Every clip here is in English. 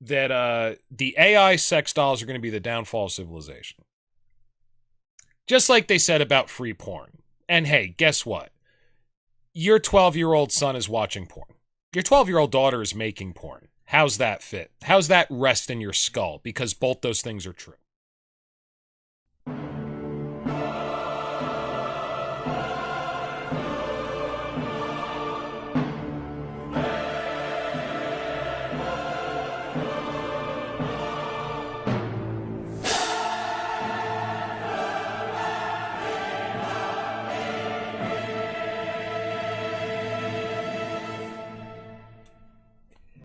that the AI sex dolls are going to be the downfall of civilization. Just like they said about free porn. And hey, guess what? Your 12-year-old son is watching porn. Your 12-year-old daughter is making porn. How's that fit? How's that rest in your skull? Because both those things are true.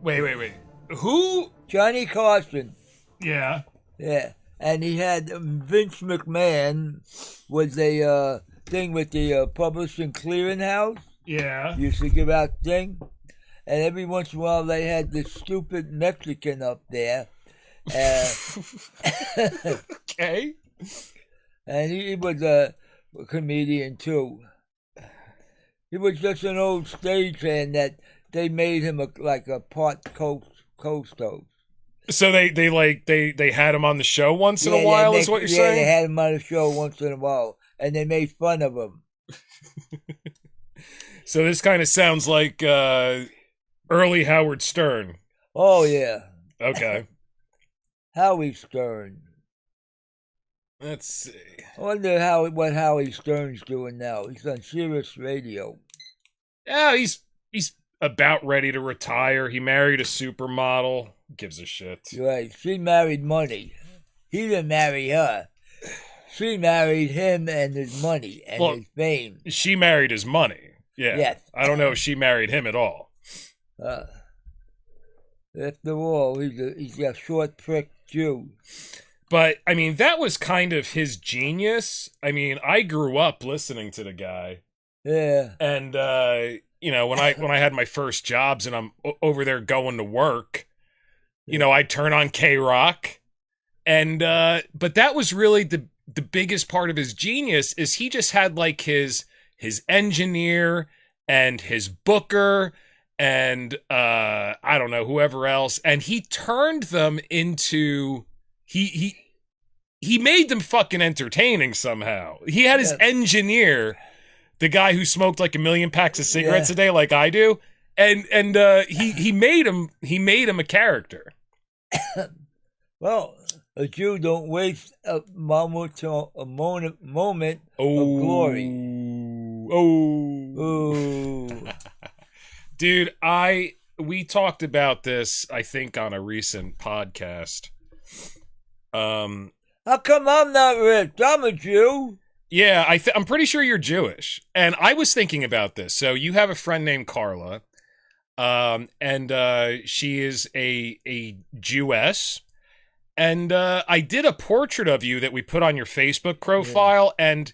Wait. Who? Johnny Carson. Yeah. Yeah. And he had Vince McMahon was a thing with the Publishing Clearinghouse. Yeah. Used to give out thing. And every once in a while they had this stupid Mexican up there. Okay. And he was a comedian too. He was just an old stagehand that they made him like a part coast. So they had him on the show once in a while, is what you're saying? Yeah, they had him on the show once in a while, and they made fun of him. So this kind of sounds like early Howard Stern. Oh yeah. Okay. Howie Stern. Let's see. I wonder what Howie Stern's doing now. He's on Sirius Radio. Yeah, he's about ready to retire. He married a supermodel. Gives a shit. Right. She married money. He didn't marry her. She married him and his money and his fame. She married his money. Yeah. Yes. I don't know if she married him at all. After all, he's a short prick Jew. But, I mean, that was kind of his genius. I mean, I grew up listening to the guy. Yeah. And, when I had my first jobs and I'm over there going to work, I'd turn on K-Rock. And, but that was really the biggest part of his genius is he just had like his engineer and his booker and, I don't know, whoever else. And he turned them into, he made them fucking entertaining somehow. He had his engineer, the guy who smoked like 1 million packs of cigarettes a day like I do. And he made him a character. Well, a Jew don't waste a moment of glory. Dude, we talked about this, I think, on a recent podcast. How come I'm not rich? I'm a Jew. Yeah, I'm pretty sure you're Jewish. And I was thinking about this. So you have a friend named Carla. And she is a Jewess. And I did a portrait of you that we put on your Facebook profile. Yeah. And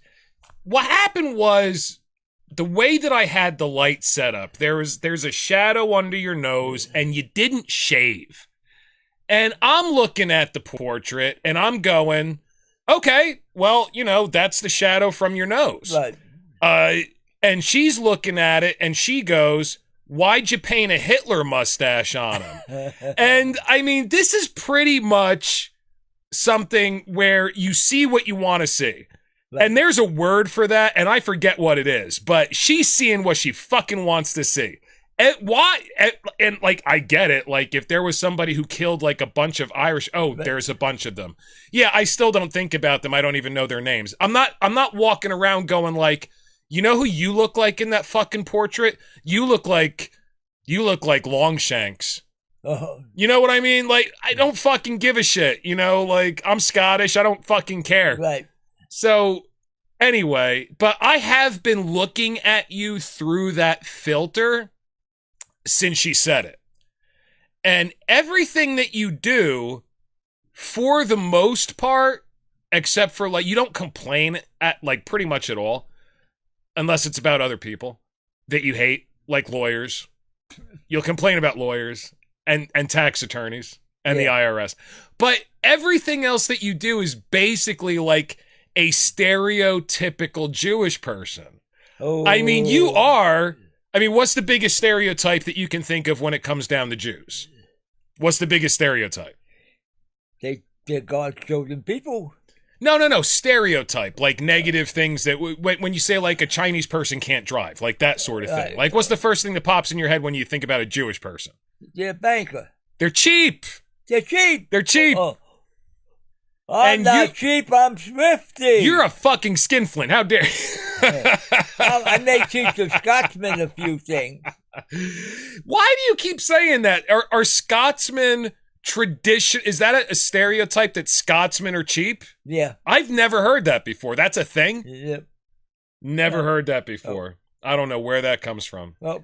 what happened was the way that I had the light set up, there's a shadow under your nose and you didn't shave. And I'm looking at the portrait and I'm going, okay, well, that's the shadow from your nose. Right. And she's looking at it and she goes, why'd you paint a Hitler mustache on him? And I mean, this is pretty much something where you see what you want to see. Right. And there's a word for that, and I forget what it is, but she's seeing what she fucking wants to see. And why? And like, I get it. Like, if there was somebody who killed like a bunch of Irish, there's a bunch of them. Yeah, I still don't think about them. I don't even know their names. I'm not walking around going like, you know who you look like in that fucking portrait? You look like Longshanks. You know what I mean? Like, I don't fucking give a shit. Like, I'm Scottish. I don't fucking care. Right. So, anyway, but I have been looking at you through that filter since she said it. And everything that you do, for the most part, except for, like, you don't complain at, like, pretty much at all. Unless it's about other people that you hate, like lawyers. You'll complain about lawyers and tax attorneys and the IRS. But everything else that you do is basically like a stereotypical Jewish person. Oh. I mean, what's the biggest stereotype that you can think of when it comes down to Jews? What's the biggest stereotype? They're God's chosen people. No. Stereotype, like negative things that when you say like a Chinese person can't drive, like that sort of thing. Like, what's the first thing that pops in your head when you think about a Jewish person? They're a banker. They're cheap. They're cheap. They're cheap. I'm not cheap. I'm thrifty. You're a fucking skinflint. How dare you? I may teach the Scotsmen a few things. Why do you keep saying that? Are Scotsmen tradition? Is that a stereotype that Scotsmen are cheap? Yeah. I've never heard that before. That's a thing? Yep. Never heard that before. I don't know where that comes from. Oh.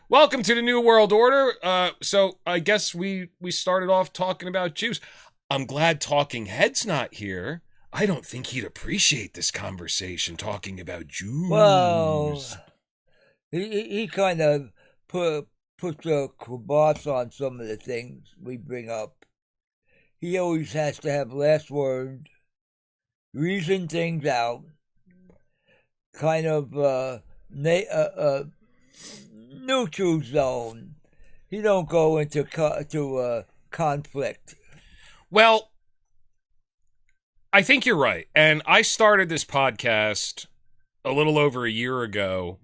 Welcome to the New World Order. So I guess we started off talking about Jews. I'm glad Talking Head's not here. I don't think he'd appreciate this conversation talking about Jews. Well, he kind of puts a kibosh on some of the things we bring up. He always has to have last word, reason things out, kind of neutral zone. He don't go into conflict. Well, I think you're right. And I started this podcast a little over a year ago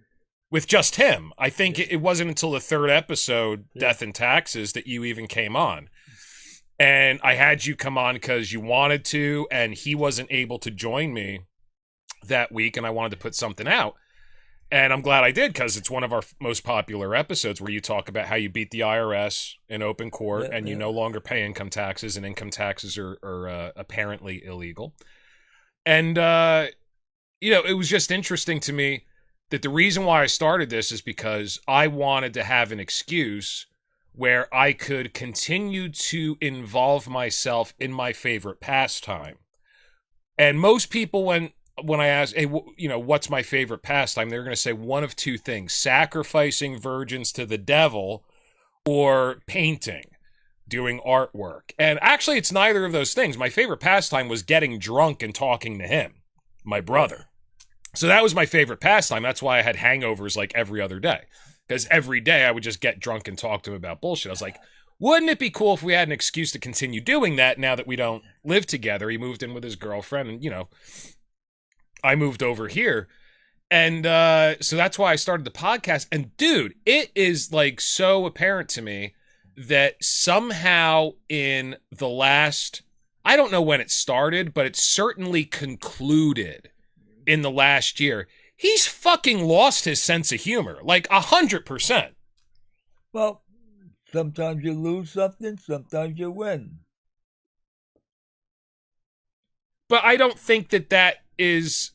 with just him. I think it wasn't until the third episode, Death and Taxes, that you even came on. And I had you come on because you wanted to, and he wasn't able to join me that week, and I wanted to put something out. And I'm glad I did, because it's one of our most popular episodes where you talk about how you beat the IRS in open court and you no longer pay income taxes, and income taxes are apparently illegal. And, it was just interesting to me that the reason why I started this is because I wanted to have an excuse where I could continue to involve myself in my favorite pastime. And most people, when I ask, hey, what's my favorite pastime? They're going to say one of two things: sacrificing virgins to the devil, or painting, doing artwork. And actually, it's neither of those things. My favorite pastime was getting drunk and talking to him, my brother. So that was my favorite pastime. That's why I had hangovers like every other day. Because every day I would just get drunk and talk to him about bullshit. I was like, wouldn't it be cool if we had an excuse to continue doing that now that we don't live together? He moved in with his girlfriend, and, I moved over here. And so that's why I started the podcast. And dude, it is like so apparent to me that somehow in the last, I don't know when it started, but it certainly concluded in the last year, he's fucking lost his sense of humor, like 100%. Well, sometimes you lose something, sometimes you win. But I don't think that is,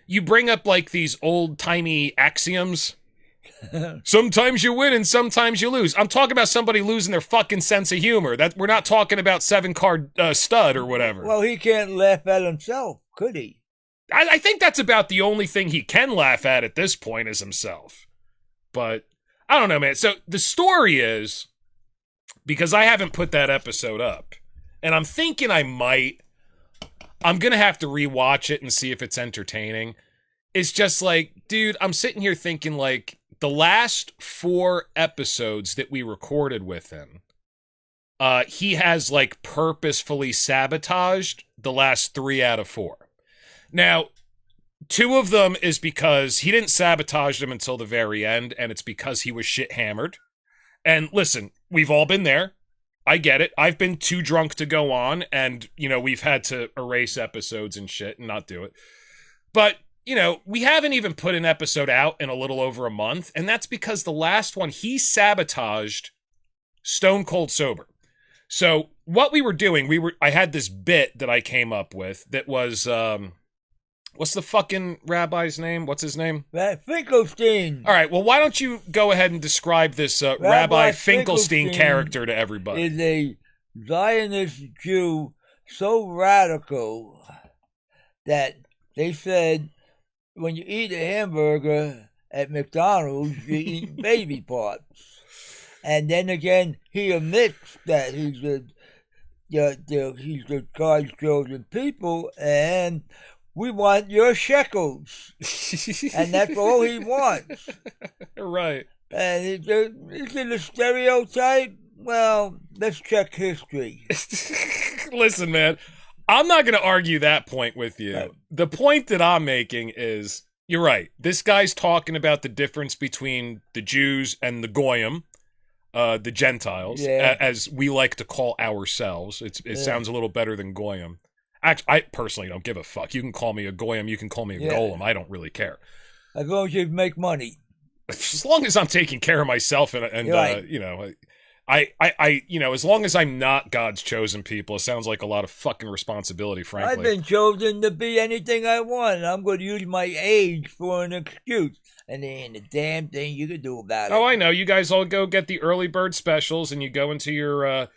you bring up like these old-timey axioms. Sometimes you win and sometimes you lose. I'm talking about somebody losing their fucking sense of humor. That we're not talking about 7-card stud or whatever. Well, he can't laugh at himself, could he? I think that's about the only thing he can laugh at this point is himself. But I don't know, man. So the story is, because I haven't put that episode up, and I'm thinking I'm going to have to rewatch it and see if it's entertaining. It's just like, dude, I'm sitting here thinking like the last 4 episodes that we recorded with him, he has like purposefully sabotaged the last 3 out of 4. Now, 2 of them is because he didn't sabotage them until the very end, and it's because he was shit hammered. And listen, we've all been there. I get it. I've been too drunk to go on, and, we've had to erase episodes and shit and not do it. But, we haven't even put an episode out in a little over a month, and that's because the last one, he sabotaged stone cold sober. So what we were doing, I had this bit that I came up with that was, what's the fucking rabbi's name? What's his name? Finkelstein. All right, well, why don't you go ahead and describe this Rabbi Finkelstein character to everybody? Is a Zionist Jew so radical that they said when you eat a hamburger at McDonald's, you eat baby parts. And then again, he admits that he's the God's chosen people, and we want your shekels. And that's all he wants. Right. And is it a stereotype? Well, let's check history. Listen, man, I'm not going to argue that point with you. Right. The point that I'm making is, you're right. This guy's talking about the difference between the Jews and the Goyim, the Gentiles, as we like to call ourselves. It sounds a little better than Goyim. Actually, I personally don't give a fuck. You can call me a Goyim, you can call me a golem. I don't really care. As long as you make money. As long as I'm taking care of myself and right. you know, as long as I'm not God's chosen people, it sounds like a lot of fucking responsibility, frankly. I've been chosen to be anything I want, and I'm going to use my age for an excuse. And there ain't a damn thing you can do about it. Oh, I know. You guys all go get the early bird specials, and you go into your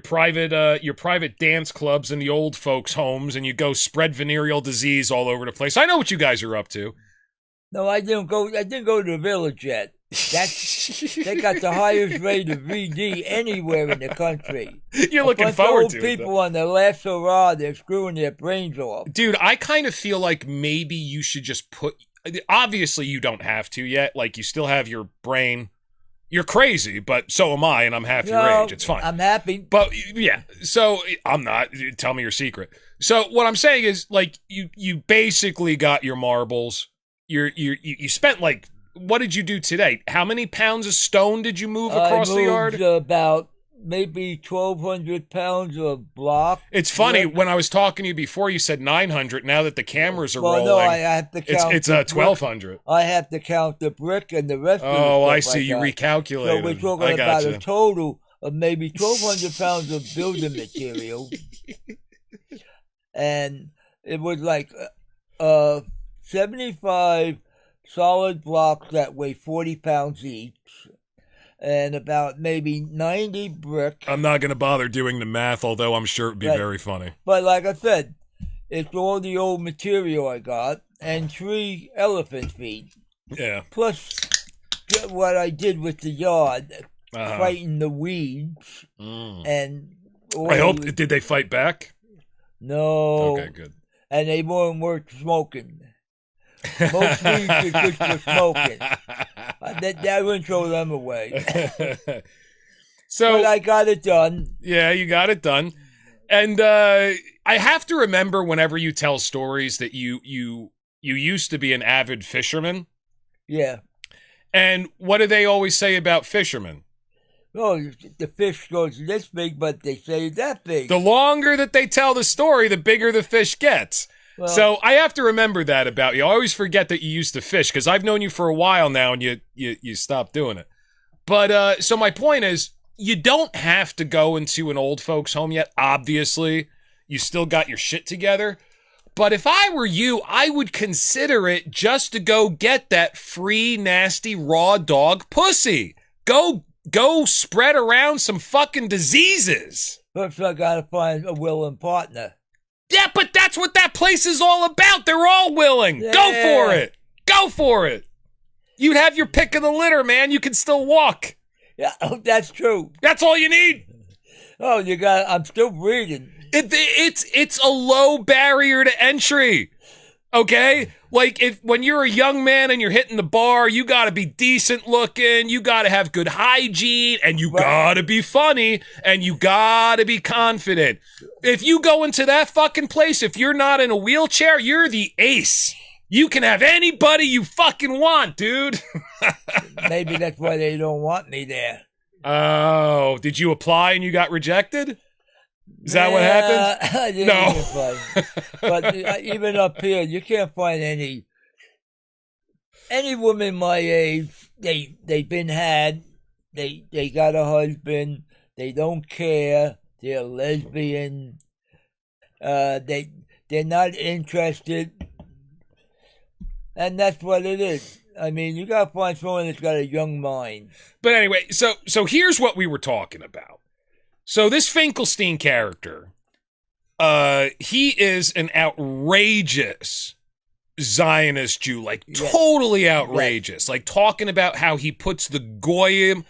private dance clubs in the old folks' homes, and you go spread venereal disease all over the place. I know what you guys are up to. No, I didn't go to the village yet. They got the highest rate of VD anywhere in the country. You're looking forward to it. Old people on the last hurrah, they're screwing their brains off. Dude, I kind of feel like maybe you should just put... Obviously, you don't have to yet. Like, you still have your brain. You're crazy, but so am I, and I'm half your age. It's fine. I'm happy. But, yeah, so I'm not. Tell me your secret. So what I'm saying is, like, you basically got your marbles. You spent, like... What did you do today? How many pounds of stone did you move across the yard? About maybe 1,200 pounds of block. It's funny, when I was talking to you before, you said 900. Now that the cameras are rolling, no, I have to count. It's 1,200. I have to count the brick and the rest of the Oh, stuff I see. You recalculated. So we're talking about a total of maybe 1,200 pounds of building material. And it was like 75 solid blocks that weigh 40 pounds each, and about maybe 90 brick. I'm not going to bother doing the math, although I'm sure it'd be very funny. But like I said, it's all the old material I got, and 3 elephant feet. Yeah. Plus what I did with the yard, fighting the weeds. And I hope, did they fight back? No. Okay, good. And they weren't worth smoking. Most weeds are good for smoking. That wouldn't throw them away. So but I got it done. Yeah, you got it done. And I have to remember whenever you tell stories that you used to be an avid fisherman. Yeah. And what do they always say about fishermen? Oh, the fish goes this big, but they say that big. The longer that they tell the story, the bigger the fish gets. Well, so I have to remember that about you. I always forget that you used to fish because I've known you for a while now and you stopped doing it. But so my point is, you don't have to go into an old folks home yet. Obviously, you still got your shit together. But if I were you, I would consider it just to go get that free, nasty, raw dog pussy. Go spread around some fucking diseases. First, I gotta find a willing partner. Yeah, but that's what that place is all about. They're all willing. Yeah. Go for it. Go for it. You'd have your pick of the litter, man. You can still walk. Yeah, that's true. That's all you need. Oh, I'm still breathing. It's a low barrier to entry. Okay? Like, when you're a young man and you're hitting the bar, you gotta be decent looking, you gotta have good hygiene, and you gotta be funny, and you gotta be confident. If you go into that fucking place, if you're not in a wheelchair, you're the ace. You can have anybody you fucking want, dude. Maybe that's why they don't want me there. Oh, did you apply and you got rejected? Is that what happened? I didn't apply. But even up here, you can't find any woman my age. They've been had. They got a husband. They don't care. They're lesbian. They're not interested. And that's what it is. I mean, you gotta find someone that's got a young mind. But anyway, so here's what we were talking about. So this Finkelstein character, he is an outrageous Zionist Jew, like totally outrageous, like talking about how he puts the Goyim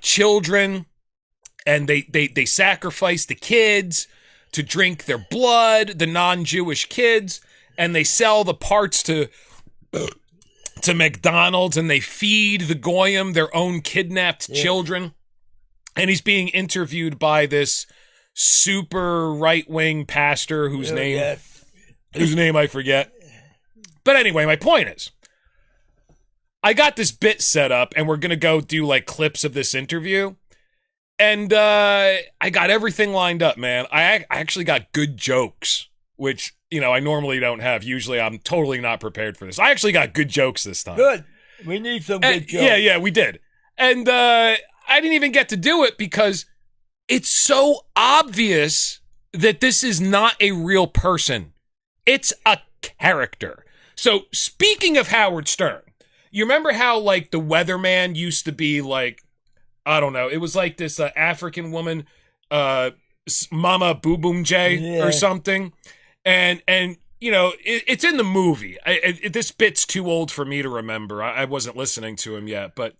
children and they sacrifice the kids to drink their blood, the non-Jewish kids, and they sell the parts to McDonald's and they feed the Goyim their own kidnapped children. and he's being interviewed by this super right-wing pastor whose name I forget. But anyway, my point is, I got this bit set up, and we're going to go do, like, clips of this interview. And I got everything lined up, man. I actually got good jokes, which, you know, I normally don't have. Usually I'm totally not prepared for this. I actually got good jokes this time. Good. We need some good jokes. Yeah, we did. And I didn't even get to do it because it's so obvious that this is not a real person. It's a character. So, speaking of Howard Stern, you remember how, like, the weatherman used to be, like, I don't know, it was like this African woman, Mama Boo Boom J or something. And you know, it's in the movie. This bit's too old for me to remember. I wasn't listening to him yet. But,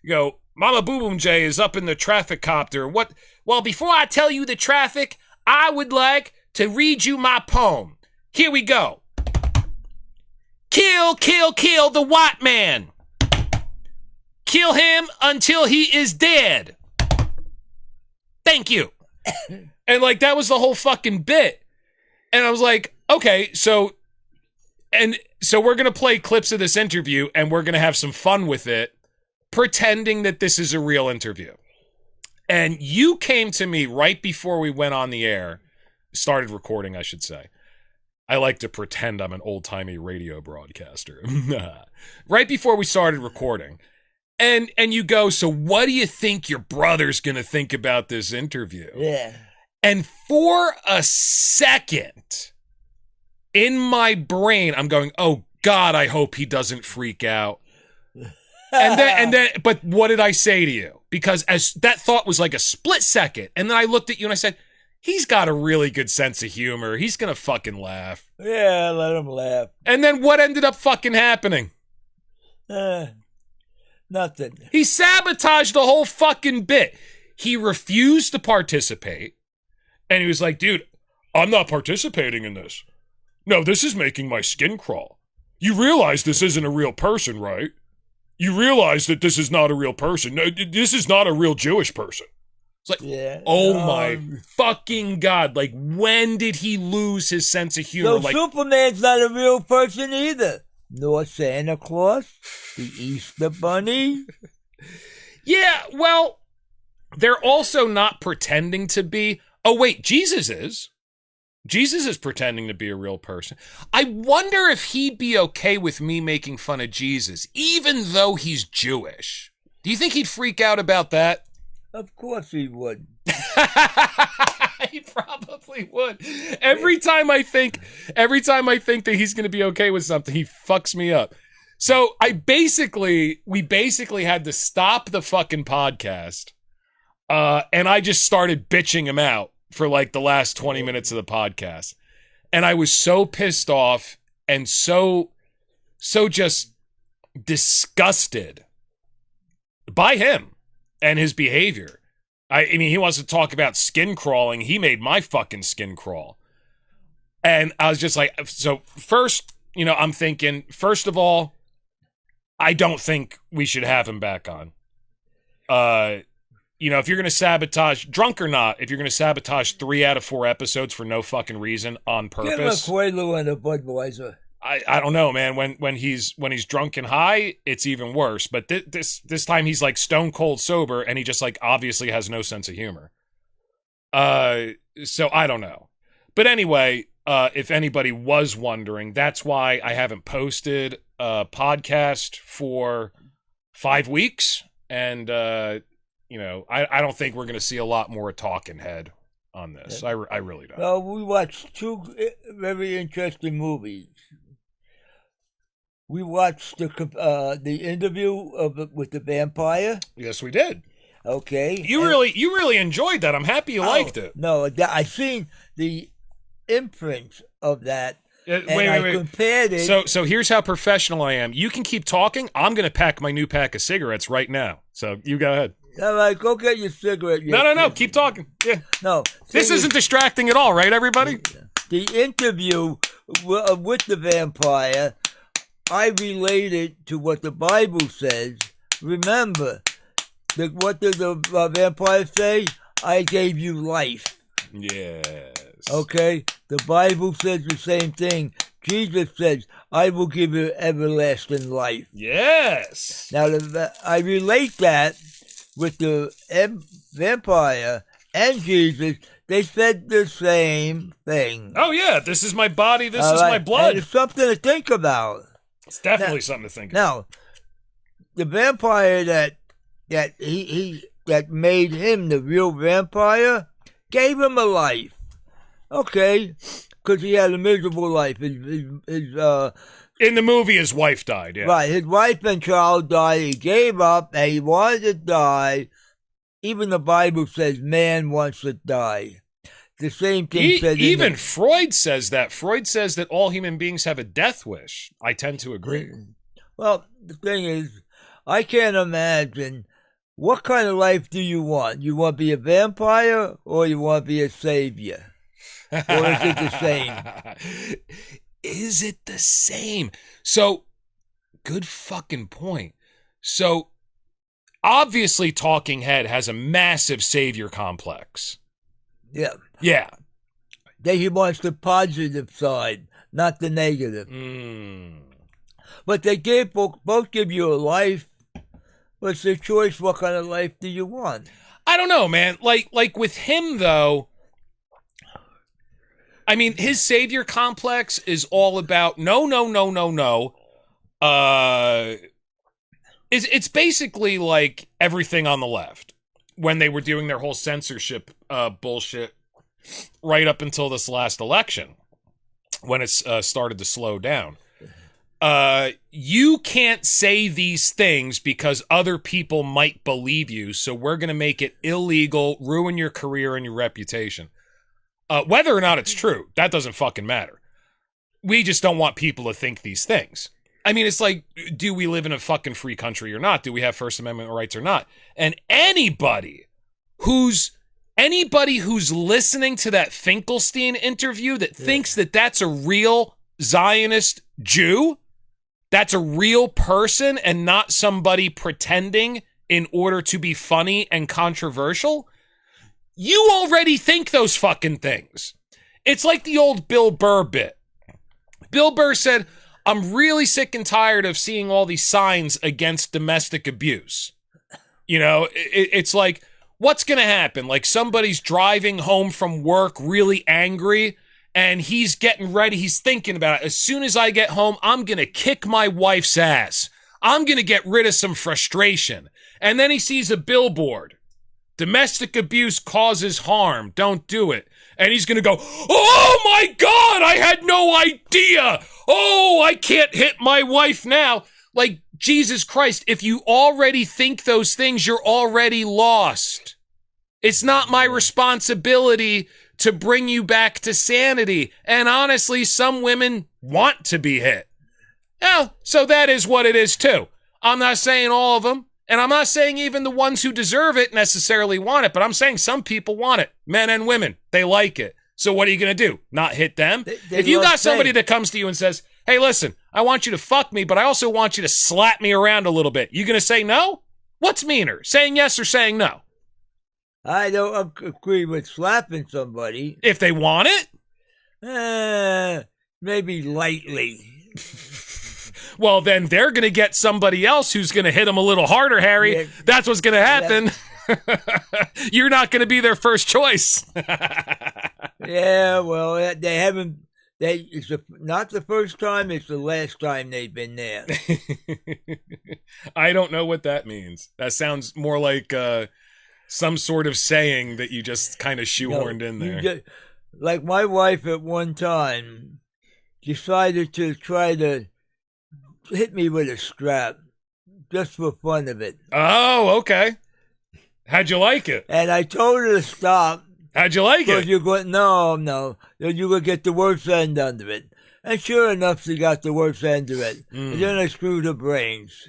you know, Mama Boo Boom J is up in the traffic copter. Well, before I tell you the traffic, I would like to read you my poem. Here we go. Kill, kill, kill the white man. Kill him until he is dead. Thank you. And, like, that was the whole fucking bit. And I was like, okay, so we're going to play clips of this interview, and we're going to have some fun with it, pretending that this is a real interview. And you came to me right before we went on the air, started recording, I should say. I like to pretend I'm an old-timey radio broadcaster. Right before we started recording. And you go, so what do you think your brother's going to think about this interview? Yeah. And for a second, in my brain, I'm going, oh, God, I hope he doesn't freak out. And then, but what did I say to you? Because as that thought was like a split second. And then I looked at you and I said, he's got a really good sense of humor. He's going to fucking laugh. Yeah, let him laugh. And then what ended up fucking happening? Nothing. He sabotaged the whole fucking bit. He refused to participate. And he was like, dude, I'm not participating in this. No, this is making my skin crawl. You realize this isn't a real person, right? You realize that this is not a real person. No, this is not a real Jewish person. It's like, yeah. My fucking God. Like, when did he lose his sense of humor? So like, Superman's not a real person either. Nor Santa Claus, the Easter Bunny. Yeah, well, they're also not pretending to be. Oh, wait, Jesus is. Jesus is pretending to be a real person. I wonder if he'd be okay with me making fun of Jesus, even though he's Jewish. Do you think he'd freak out about that? Of course he would. He probably would. Every time I think that he's going to be okay with something, he fucks me up. So we basically had to stop the fucking podcast, and I just started bitching him out for like the last 20 minutes of the podcast. And I was so pissed off and so just disgusted by him and his behavior. I mean, he wants to talk about skin crawling. He made my fucking skin crawl. And I was just like, so first, you know, I'm thinking, first of all, I don't think we should have him back on. You know, if you're going to sabotage, drunk or not, if you're going to sabotage 3 out of 4 episodes for no fucking reason on purpose. Give him a Quaalude and a Budweiser. I don't know, man. When he's drunk and high, it's even worse. But this time he's like stone cold sober, and he just like obviously has no sense of humor. So I don't know. But anyway, if anybody was wondering, that's why I haven't posted a podcast for 5 weeks, and you know, I don't think we're going to see a lot more Talking Head on this. I really don't. Well, we watched 2 very interesting movies. We watched the interview with the vampire. Yes, we did. Okay. You really enjoyed that. I'm happy you liked it. No, I seen the imprint of that. Wait. Compared it. So here's how professional I am. You can keep talking. I'm going to pack my new pack of cigarettes right now. So you go ahead. All right, go get your cigarette. No. Keep talking. Yeah. No. This isn't distracting at all, right, everybody? The interview with the vampire, I related to what the Bible says. Remember, what did the vampire say? I gave you life. Yes. Okay? The Bible says the same thing. Jesus says, I will give you everlasting life. Yes. Now, I relate that with the vampire and Jesus. They said the same thing. Oh, yeah. This is my body. This is my blood. And it's something to think about. It's definitely something to think about. Now, the vampire that made him the real vampire gave him a life. Okay, because he had a miserable life. In the movie, his wife died, yeah. Right, his wife and child died. He gave up, and he wanted to die. Even the Bible says man wants to die. The same thing says... Even Freud says that. Freud says that all human beings have a death wish. I tend to agree. Well, the thing is, I can't imagine... What kind of life do you want? You want to be a vampire, or you want to be a savior? Or is it the same? Is it the same? So, good fucking point. So, obviously, Talking Head has a massive savior complex. Yeah. Yeah. He wants the positive side, not the negative. But they both give you a life. But it's a choice. What kind of life do you want? I don't know, man. Like with him, though, I mean, his savior complex is all about no. It's basically like everything on the left when they were doing their whole censorship bullshit right up until this last election when it started to slow down. You can't say these things because other people might believe you, so we're going to make it illegal, ruin your career and your reputation. Whether or not it's true, that doesn't fucking matter. We just don't want people to think these things. I mean, it's like, do we live in a fucking free country or not? Do we have First Amendment rights or not? And anybody who's listening to that Finkelstein interview that thinks that that's a real Zionist Jew, that's a real person and not somebody pretending in order to be funny and controversial, you already think those fucking things. It's like the old Bill Burr bit. Bill Burr said, I'm really sick and tired of seeing all these signs against domestic abuse. You know, it's like, what's going to happen? Like somebody's driving home from work really angry and he's getting ready. He's thinking about it. As soon as I get home, I'm going to kick my wife's ass. I'm going to get rid of some frustration. And then he sees a billboard. Domestic abuse causes harm. Don't do it. And he's going to go, oh my God, I had no idea. Oh, I can't hit my wife now. Like, Jesus Christ, if you already think those things, you're already lost. It's not my responsibility to bring you back to sanity. And honestly, some women want to be hit. Yeah, so that is what it is too. I'm not saying all of them, and I'm not saying even the ones who deserve it necessarily want it, but I'm saying some people want it. Men and women, they like it. So what are you going to do? Not hit them? If you got somebody that comes to you and says, hey, listen, I want you to fuck me, but I also want you to slap me around a little bit. You going to say no? What's meaner, saying yes or saying no? I don't agree with slapping somebody. If they want it? Maybe lightly. Well, then they're going to get somebody else who's going to hit them a little harder, Harry. Yeah. That's what's going to happen. You're not going to be their first choice. Yeah, well, they haven't. It's not the first time, it's the last time they've been there. I don't know what that means. That sounds more like some sort of saying that you just kind of shoehorned in there. Like my wife at one time decided to try to hit me with a strap just for fun of it. Oh, okay. How'd you like it? And I told her to stop. How'd you like it? You're going, no, you're going to get the worst end under it. And sure enough, she got the worst end of it. And then I screwed her brains.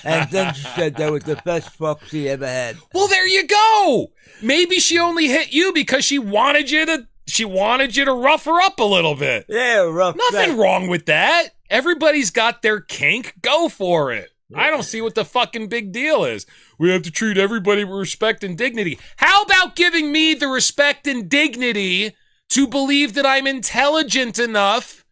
And then she said that was the best fuck she ever had. Well, there you go. Maybe she only hit you because she wanted you to rough her up a little bit. Yeah, rough. Nothing wrong with that. Everybody's got their kink. Go for it. I don't see what the fucking big deal is. We have to treat everybody with respect and dignity. How about giving me the respect and dignity to believe that I'm intelligent enough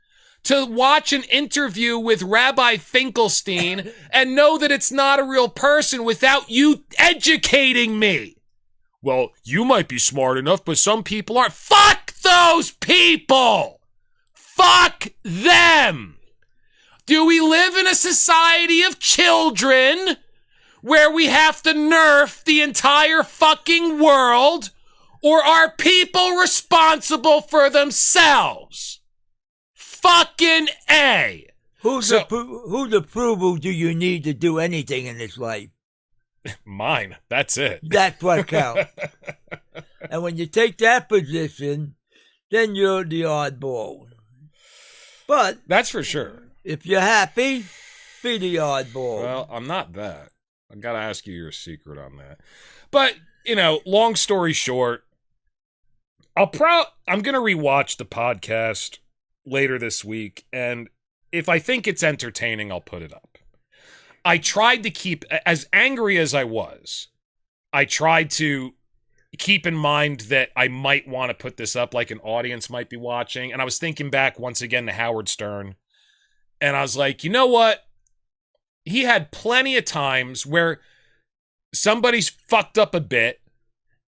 to watch an interview with Rabbi Finkelstein and know that it's not a real person without you educating me? Well, you might be smart enough, but some people aren't. Fuck those people! Fuck them! Do we live in a society of children where we have to nerf the entire fucking world? Or are people responsible for themselves? Fucking A. Whose approval do you need to do anything in this life? Mine. That's it. That's what counts. And when you take that position, then you're the oddball. But that's for sure. If you're happy, be the oddball. Well, I'm not that. I gotta ask you your secret on that. But, long story short, I'm gonna rewatch the podcast later this week, and if I think it's entertaining, I'll put it up. I tried to keep, as angry as I was, I tried to keep in mind that I might want to put this up, like an audience might be watching, and I was thinking back once again to Howard Stern, and I was like, you know what? He had plenty of times where somebody's fucked up a bit,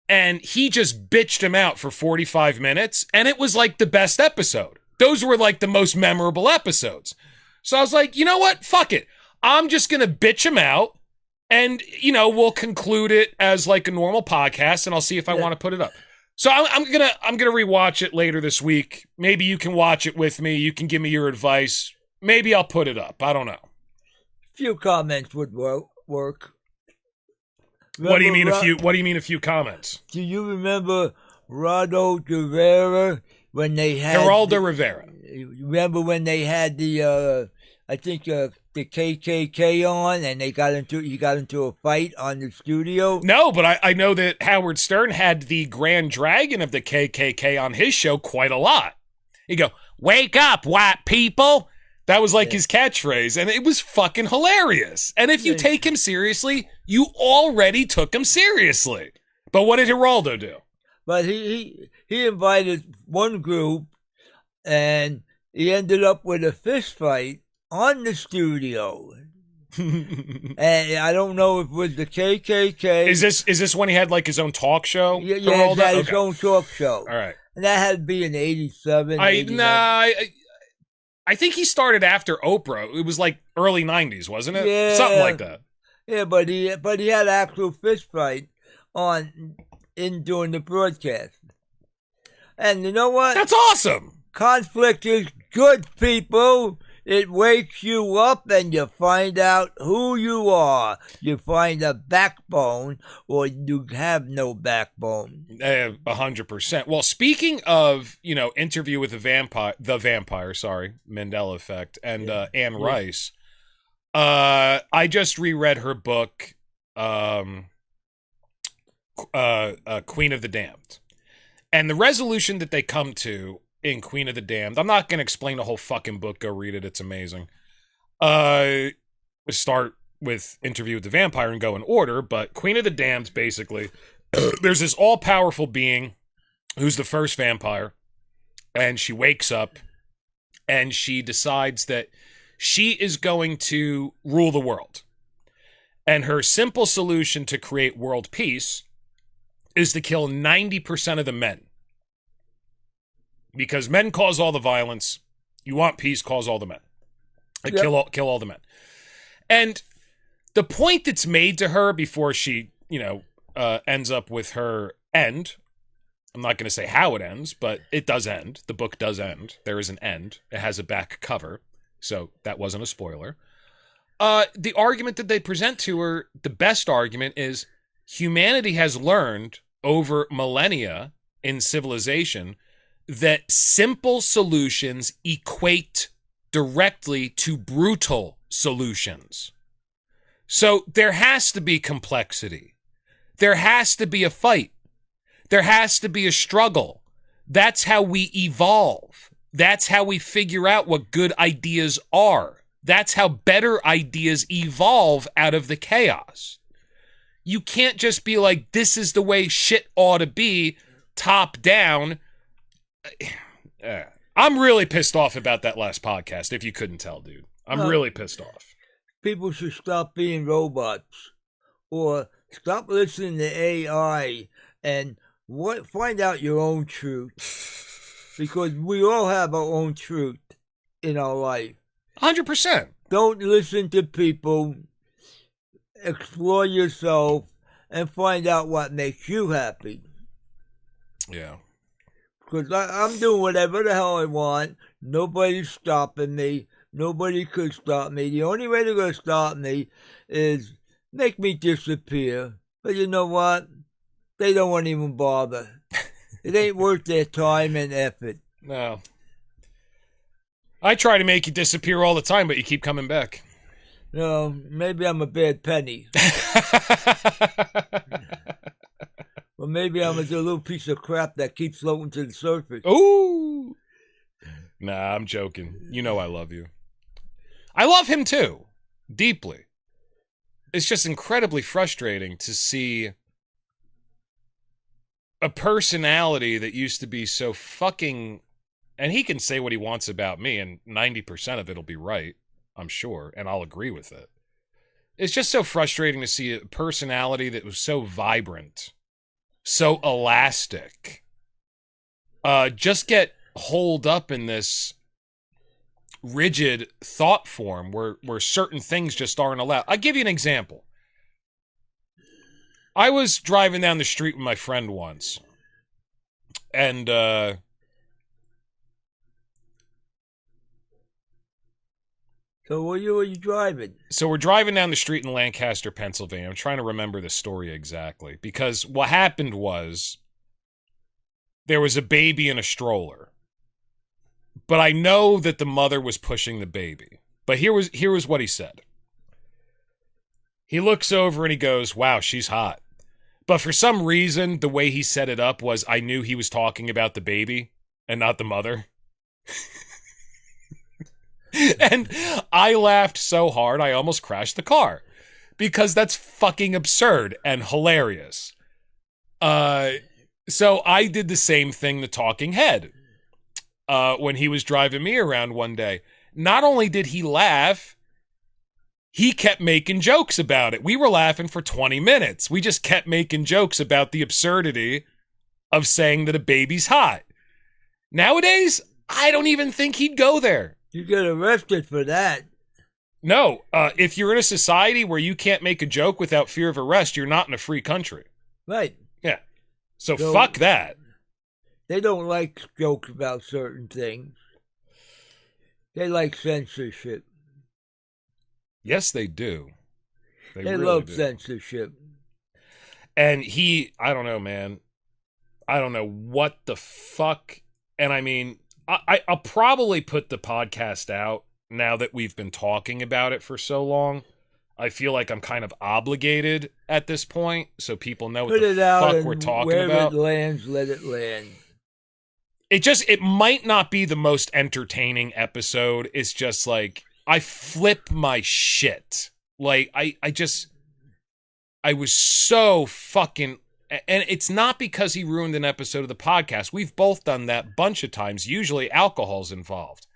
and he just bitched him out for 45 minutes, and it was like the best episode. Those were like the most memorable episodes. So I was like, you know what? Fuck it. I'm just going to bitch him out, and, we'll conclude it as like a normal podcast, and I'll see if I want to put it up. So I'm gonna rewatch it later this week. Maybe you can watch it with me. You can give me your advice. Maybe I'll put it up. I don't know. Few comments would work. What do you mean a few comments? Do you remember Geraldo Rivera when they had Geraldo Rivera? Remember when they had the KKK on, and he got into a fight on the studio? No, but I know that Howard Stern had the Grand Dragon of the KKK on his show quite a lot. He'd go, "Wake up, white people." That was like his catchphrase, and it was fucking hilarious. And if you take him seriously, you already took him seriously. But what did Geraldo do? But he invited one group, and he ended up with a fist fight on the studio. And I don't know if it was the KKK. Is this when he had like his own talk show? Yeah, he had his own talk show. All right. And that had to be in 87. I think he started after Oprah. It was like early 90s, wasn't it? Yeah. Something like that. Yeah, but he had actual fist fight during the broadcast. And you know what? That's awesome. Conflict is good, people. It wakes you up and you find out who you are. You find a backbone, or you have no backbone. 100%. Well, speaking of, Interview with the Vampire, Mandela Effect, and Anne Rice, I just reread her book, Queen of the Damned. And the resolution that they come to in Queen of the Damned, I'm not going to explain the whole fucking book. Go read it. It's amazing. We start with Interview with the Vampire and go in order, but Queen of the Damned, basically, there's this all-powerful being who's the first vampire, and she wakes up, and she decides that she is going to rule the world. And her simple solution to create world peace is to kill 90% of the men. Because men cause all the violence. You want peace, cause all the men. Kill all the men. And the point that's made to her before she, ends up with her end, I'm not going to say how it ends, but it does end. The book does end. There is an end. It has a back cover, so that wasn't a spoiler. The argument that they present to her, the best argument, is humanity has learned over millennia in civilization that simple solutions equate directly to brutal solutions. So there has to be complexity. There has to be a fight. There has to be a struggle. That's how we evolve. That's how we figure out what good ideas are. That's how better ideas evolve out of the chaos. You can't just be like, this is the way shit ought to be, top down. I'm really pissed off about that last podcast, if you couldn't tell, dude. I'm really pissed off. People should stop being robots, or stop listening to AI and find out your own truth. Because we all have our own truth in our life. 100%. Don't listen to people. Explore yourself and find out what makes you happy. Yeah. Because I'm doing whatever the hell I want. Nobody's stopping me. Nobody could stop me. The only way they're going to stop me is make me disappear. But you know what? They don't want to even bother. It ain't worth their time and effort. No. I try to make you disappear all the time, but you keep coming back. No, maybe I'm a bad penny. Or maybe I'm a little piece of crap that keeps floating to the surface. Ooh. Nah, I'm joking. You know I love you. I love him too. Deeply. It's just incredibly frustrating to see a personality that used to be so fucking... And he can say what he wants about me, and 90% of it'll be right, I'm sure, and I'll agree with it. It's just so frustrating to see a personality that was so vibrant, so elastic, just get holed up in this rigid thought form where certain things just aren't allowed. I'll give you an example. I was driving down the street with my friend once, and so were you driving? So we're driving down the street in Lancaster, Pennsylvania. I'm trying to remember the story exactly, because what happened was there was a baby in a stroller. But I know that the mother was pushing the baby. But here was what he said. He looks over and he goes, "Wow, she's hot." But for some reason, the way he set it up was I knew he was talking about the baby and not the mother. And I laughed so hard I almost crashed the car. Because that's fucking absurd and hilarious. So I did the same thing to Talking Head. When he was driving me around one day. Not only did he laugh, he kept making jokes about it. We were laughing for 20 minutes. We just kept making jokes about the absurdity of saying that a baby's hot. Nowadays, I don't even think he'd go there. You get arrested for that. No, if you're in a society where you can't make a joke without fear of arrest, you're not in a free country. Right. Yeah. So fuck that. They don't like jokes about certain things. They like censorship. Yes, they do. They really love do. censorship. And I don't know, man. I don't know what the fuck. And I mean, I'll probably put the podcast out now that we've been talking about it for so long. I feel like I'm kind of obligated at this point, so people know what the fuck we're talking about. Where it lands, let it land. It might not be the most entertaining episode. It's just like, I flip my shit. Like, I was so fucking... And it's not because he ruined an episode of the podcast. We've both done that a bunch of times. Usually alcohol's involved.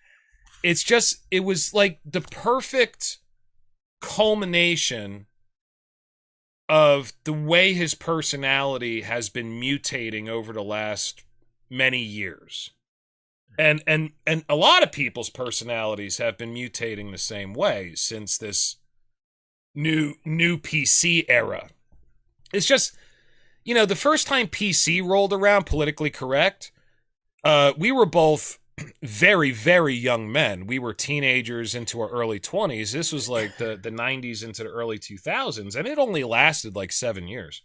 It's just, it was like the perfect culmination of the way his personality has been mutating over the last many years. And a lot of people's personalities have been mutating the same way since this new PC era. It's just, you know, the first time PC rolled around, politically correct, we were both very, very young men. We were teenagers into our early 20s. This was like the 90s into the early 2000s, and it only lasted like 7 years.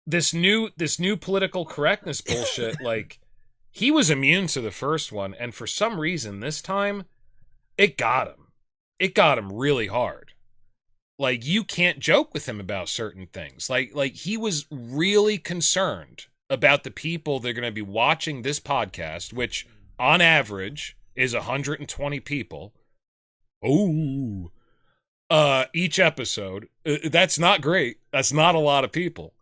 This new political correctness bullshit, like, he was immune to the first one, and for some reason this time, it got him. It got him really hard. Like, you can't joke with him about certain things. Like he was really concerned about the people that are going to be watching this podcast, which on average is 120 people. Oh. Each episode. That's not great. That's not a lot of people.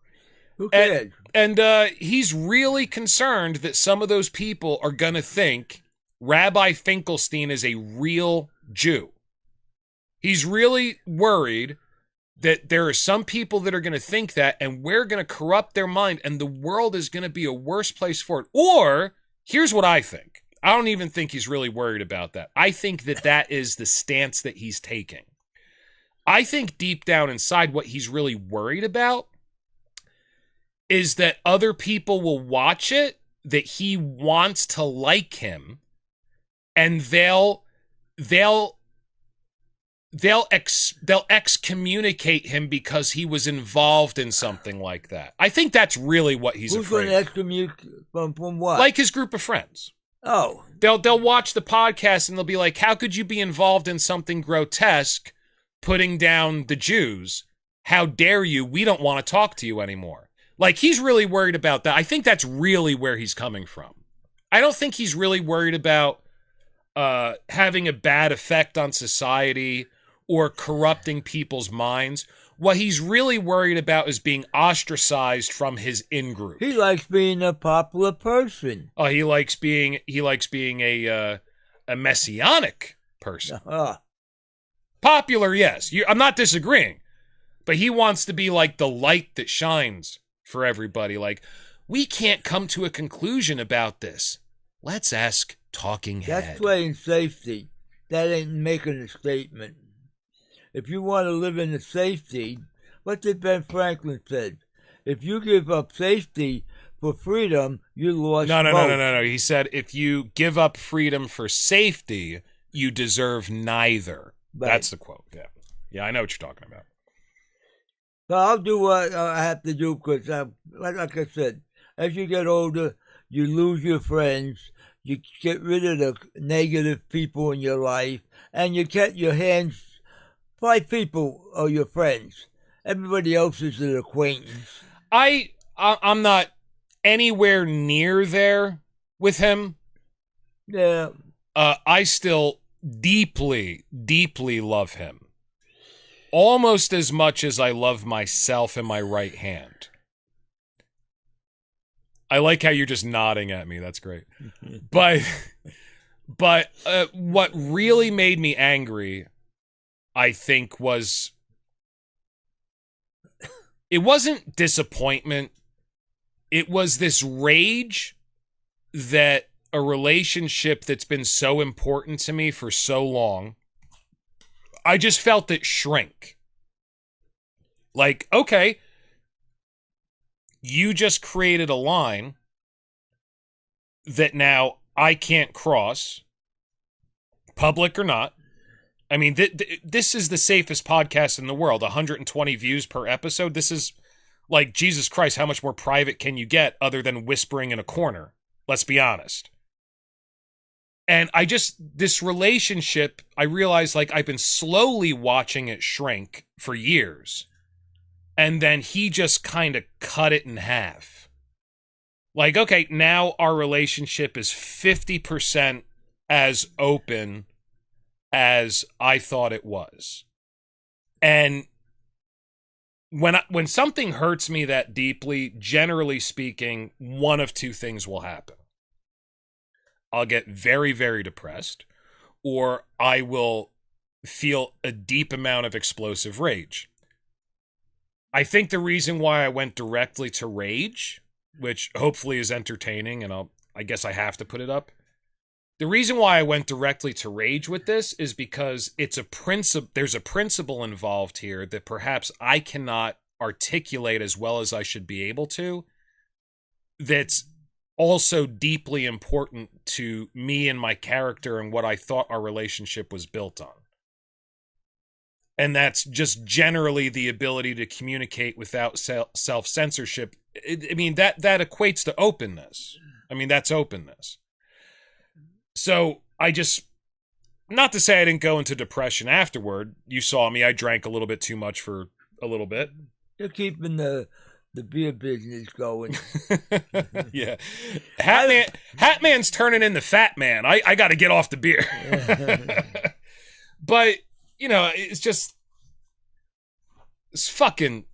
Who cares? And he's really concerned that some of those people are going to think Rabbi Finkelstein is a real Jew. He's really worried that there are some people that are going to think that, and we're going to corrupt their mind, and the world is going to be a worse place for it. Or, here's what I think. I don't even think he's really worried about that. I think that that is the stance that he's taking. I think deep down inside what he's really worried about is that other people will watch it, that he wants to like him, and they'll excommunicate him because he was involved in something like that. I think that's really what he's Who's afraid going to excommunicate from what? Like his group of friends. Oh. They'll watch the podcast and they'll be like, how could you be involved in something grotesque, putting down the Jews? How dare you? We don't want to talk to you anymore. Like, he's really worried about that. I think that's really where he's coming from. I don't think he's really worried about having a bad effect on society or corrupting people's minds. What he's really worried about is being ostracized from his in-group. He likes being a popular person. Oh, he likes being a messianic person. Popular, yes. I'm not disagreeing. But he wants to be like the light that shines for everybody. Like, we can't come to a conclusion about this. Let's ask Talking Head. That's playing safety. That ain't making a statement. If you want to live in the safety, what did Ben Franklin said? If you give up safety for freedom, you lost both. No. He said, if you give up freedom for safety, you deserve neither. Right. That's the quote. Yeah, I know what you're talking about. So I'll do what I have to do because, like I said, as you get older, you lose your friends, you get rid of the negative people in your life, and you get your hands. 5 people are your friends. Everybody else is an acquaintance. I'm not anywhere near there with him. Yeah. I still deeply, deeply love him. Almost as much as I love myself and my right hand. I like how you're just nodding at me. That's great. But what really made me angry, I think, it wasn't disappointment. It was this rage that a relationship that's been so important to me for so long, I just felt it shrink. Like, okay, you just created a line that now I can't cross, public or not. I mean, this is the safest podcast in the world. 120 views per episode. This is like, Jesus Christ, how much more private can you get other than whispering in a corner? Let's be honest. And this relationship, I realized, like, I've been slowly watching it shrink for years. And then he just kind of cut it in half. Like, okay, now our relationship is 50% as open as I thought it was. And when something hurts me that deeply, generally speaking, one of 2 things will happen. I'll get very, very depressed, or I will feel a deep amount of explosive rage. I think the reason why I went directly to rage, which hopefully is entertaining, and I guess I have to put it up. The reason why I went directly to rage with this is because there's a principle involved here that perhaps I cannot articulate as well as I should be able to, that's also deeply important to me and my character and what I thought our relationship was built on. And that's just generally the ability to communicate without self-censorship. I mean, that equates to openness. I mean, that's openness. So not to say I didn't go into depression afterward. You saw me. I drank a little bit too much for a little bit. You're keeping the beer business going. Yeah. Hatman's turning in the fat man. I got to get off the beer. But, you know, it's just, it's fucking,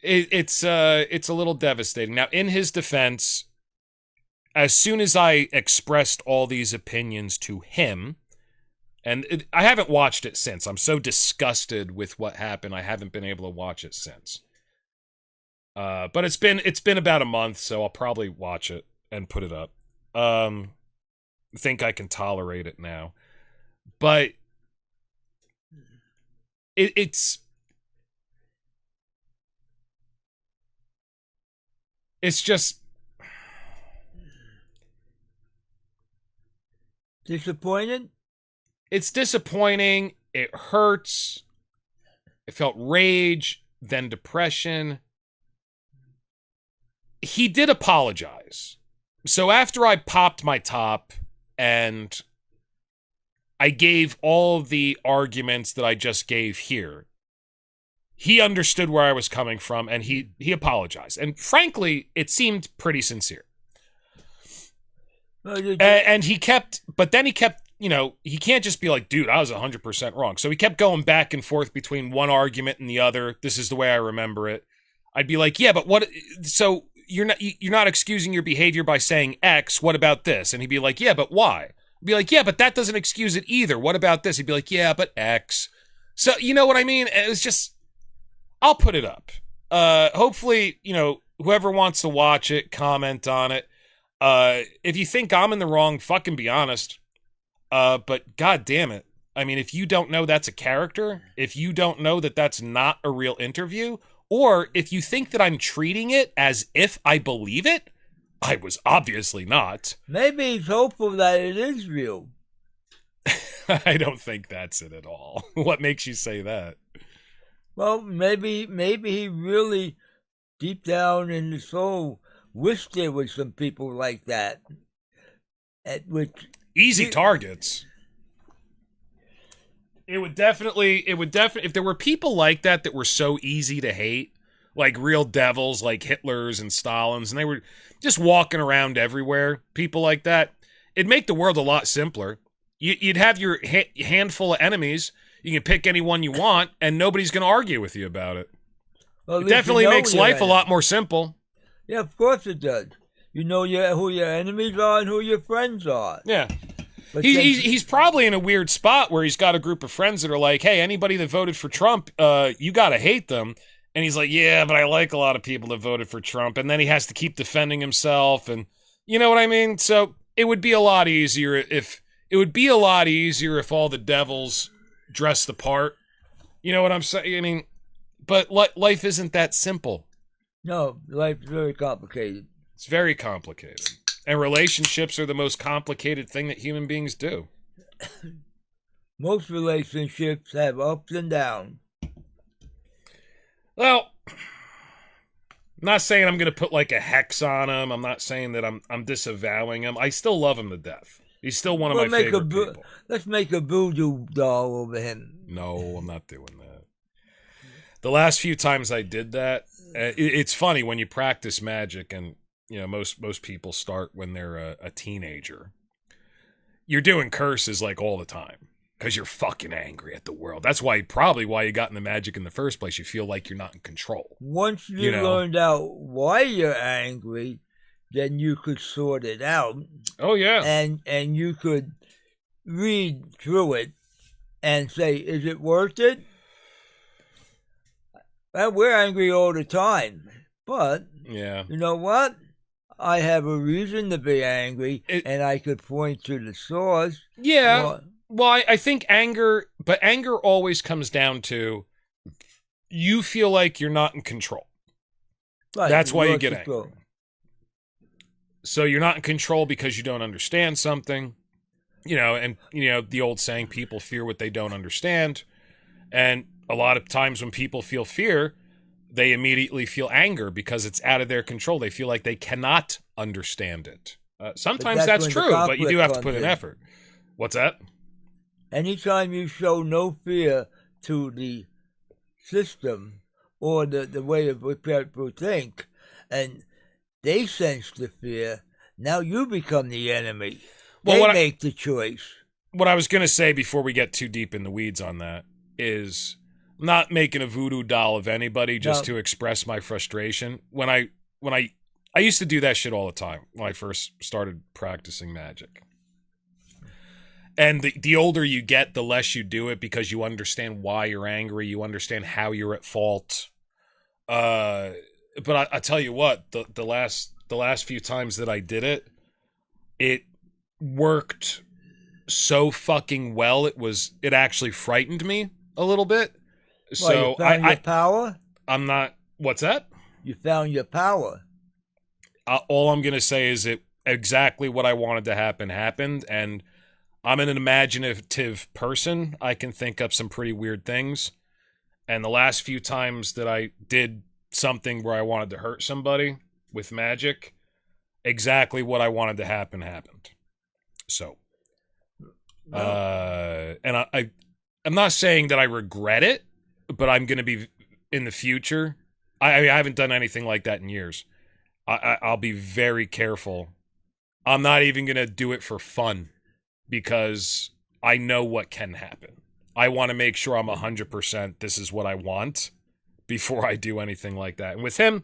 it's a little devastating. Now, in his defense, as soon as I expressed all these opinions to him, and I haven't watched it since. I'm so disgusted with what happened. I haven't been able to watch it since. But it's been about a month, so I'll probably watch it and put it up. Think I can tolerate it now. But it's just disappointed. It's disappointing. It hurts. I felt rage, then depression. He did apologize. So after I popped my top and I gave all the arguments that I just gave here, he understood where I was coming from and he apologized. And frankly, it seemed pretty sincere. And he kept, you know, he can't just be like, dude, I was 100% wrong. So he kept going back and forth between one argument and the other. This is the way I remember it. I'd be like, yeah, but what? So you're not excusing your behavior by saying X. What about this? And he'd be like, yeah, but why? I'd be like, yeah, but that doesn't excuse it either. What about this? He'd be like, yeah, but X. So you know what I mean? It was just, I'll put it up. Hopefully, you know, whoever wants to watch it, comment on it. If you think I'm in the wrong, fucking be honest. But god damn it. I mean, if you don't know that's a character, if you don't know that that's not a real interview, or if you think that I'm treating it as if I believe it, I was obviously not. Maybe he's hopeful that it is real. I don't think that's it at all. What makes you say that? Well, maybe he really, deep down in the soul, wished there was some people like that. At which easy targets. It would definitely, if there were people like that were so easy to hate, like real devils, like Hitlers and Stalins, and they were just walking around everywhere, people like that, it'd make the world a lot simpler. You'd have your handful of enemies, you can pick anyone you want, and nobody's going to argue with you about it. Well, it definitely makes life a lot more simple. Yeah, of course it does. You know who your enemies are and who your friends are. Yeah. He's probably in a weird spot where he's got a group of friends that are like, hey, anybody that voted for Trump, you got to hate them. And he's like, yeah, but I like a lot of people that voted for Trump. And then he has to keep defending himself. And you know what I mean? So it would be a lot easier if all the devils dressed the part. You know what I'm saying? I mean, but life isn't that simple. No, life's very complicated. It's very complicated. And relationships are the most complicated thing that human beings do. Most relationships have ups and downs. Well, I'm not saying I'm going to put like a hex on him. I'm not saying that I'm disavowing him. I still love him to death. He's still one of my favorite people. Let's make a voodoo doll over him. No, I'm not doing that. The last few times I did that, it's funny when you practice magic and you know, most people start when they're a teenager. You're doing curses like all the time because you're fucking angry at the world. That's probably why you got into magic in the first place. You feel like you're not in control. Once you learned out why you're angry, then you could sort it out. Oh yeah, and you could read through it and say, is it worth it? Well, we're angry all the time, but yeah, you know what? I have a reason to be angry, and I could point to the source. Yeah. Well, I think anger always comes down to you feel like you're not in control. Right. That's why you get angry. So you're not in control because you don't understand something, you know, and, you know, the old saying, people fear what they don't understand. And a lot of times when people feel fear, they immediately feel anger because it's out of their control. They feel like they cannot understand it. Sometimes that's true, but you do have to put in effort. What's that? Anytime you show no fear to the system or the way of what people think, and they sense the fear, now you become the enemy. They make the choice. what I was going to say before we get too deep in the weeds on that is I'm not making a voodoo doll of anybody just to express my frustration. When I used to do that shit all the time when I first started practicing magic. And the older you get, the less you do it because you understand why you're angry. You understand how you're at fault. But I tell you what, the last few times that I did it, it worked so fucking well. It actually frightened me a little bit. So you found your power? I'm not. What's that? You found your power. All I'm gonna say is it exactly what I wanted to happen happened, and I'm an imaginative person. I can think up some pretty weird things. And the last few times that I did something where I wanted to hurt somebody with magic, exactly what I wanted to happen happened. So, and I'm not saying that I regret it, but I'm going to be in the future. I haven't done anything like that in years. I'll be very careful. I'm not even going to do it for fun because I know what can happen. I want to make sure I'm 100% this is what I want before I do anything like that. And with him,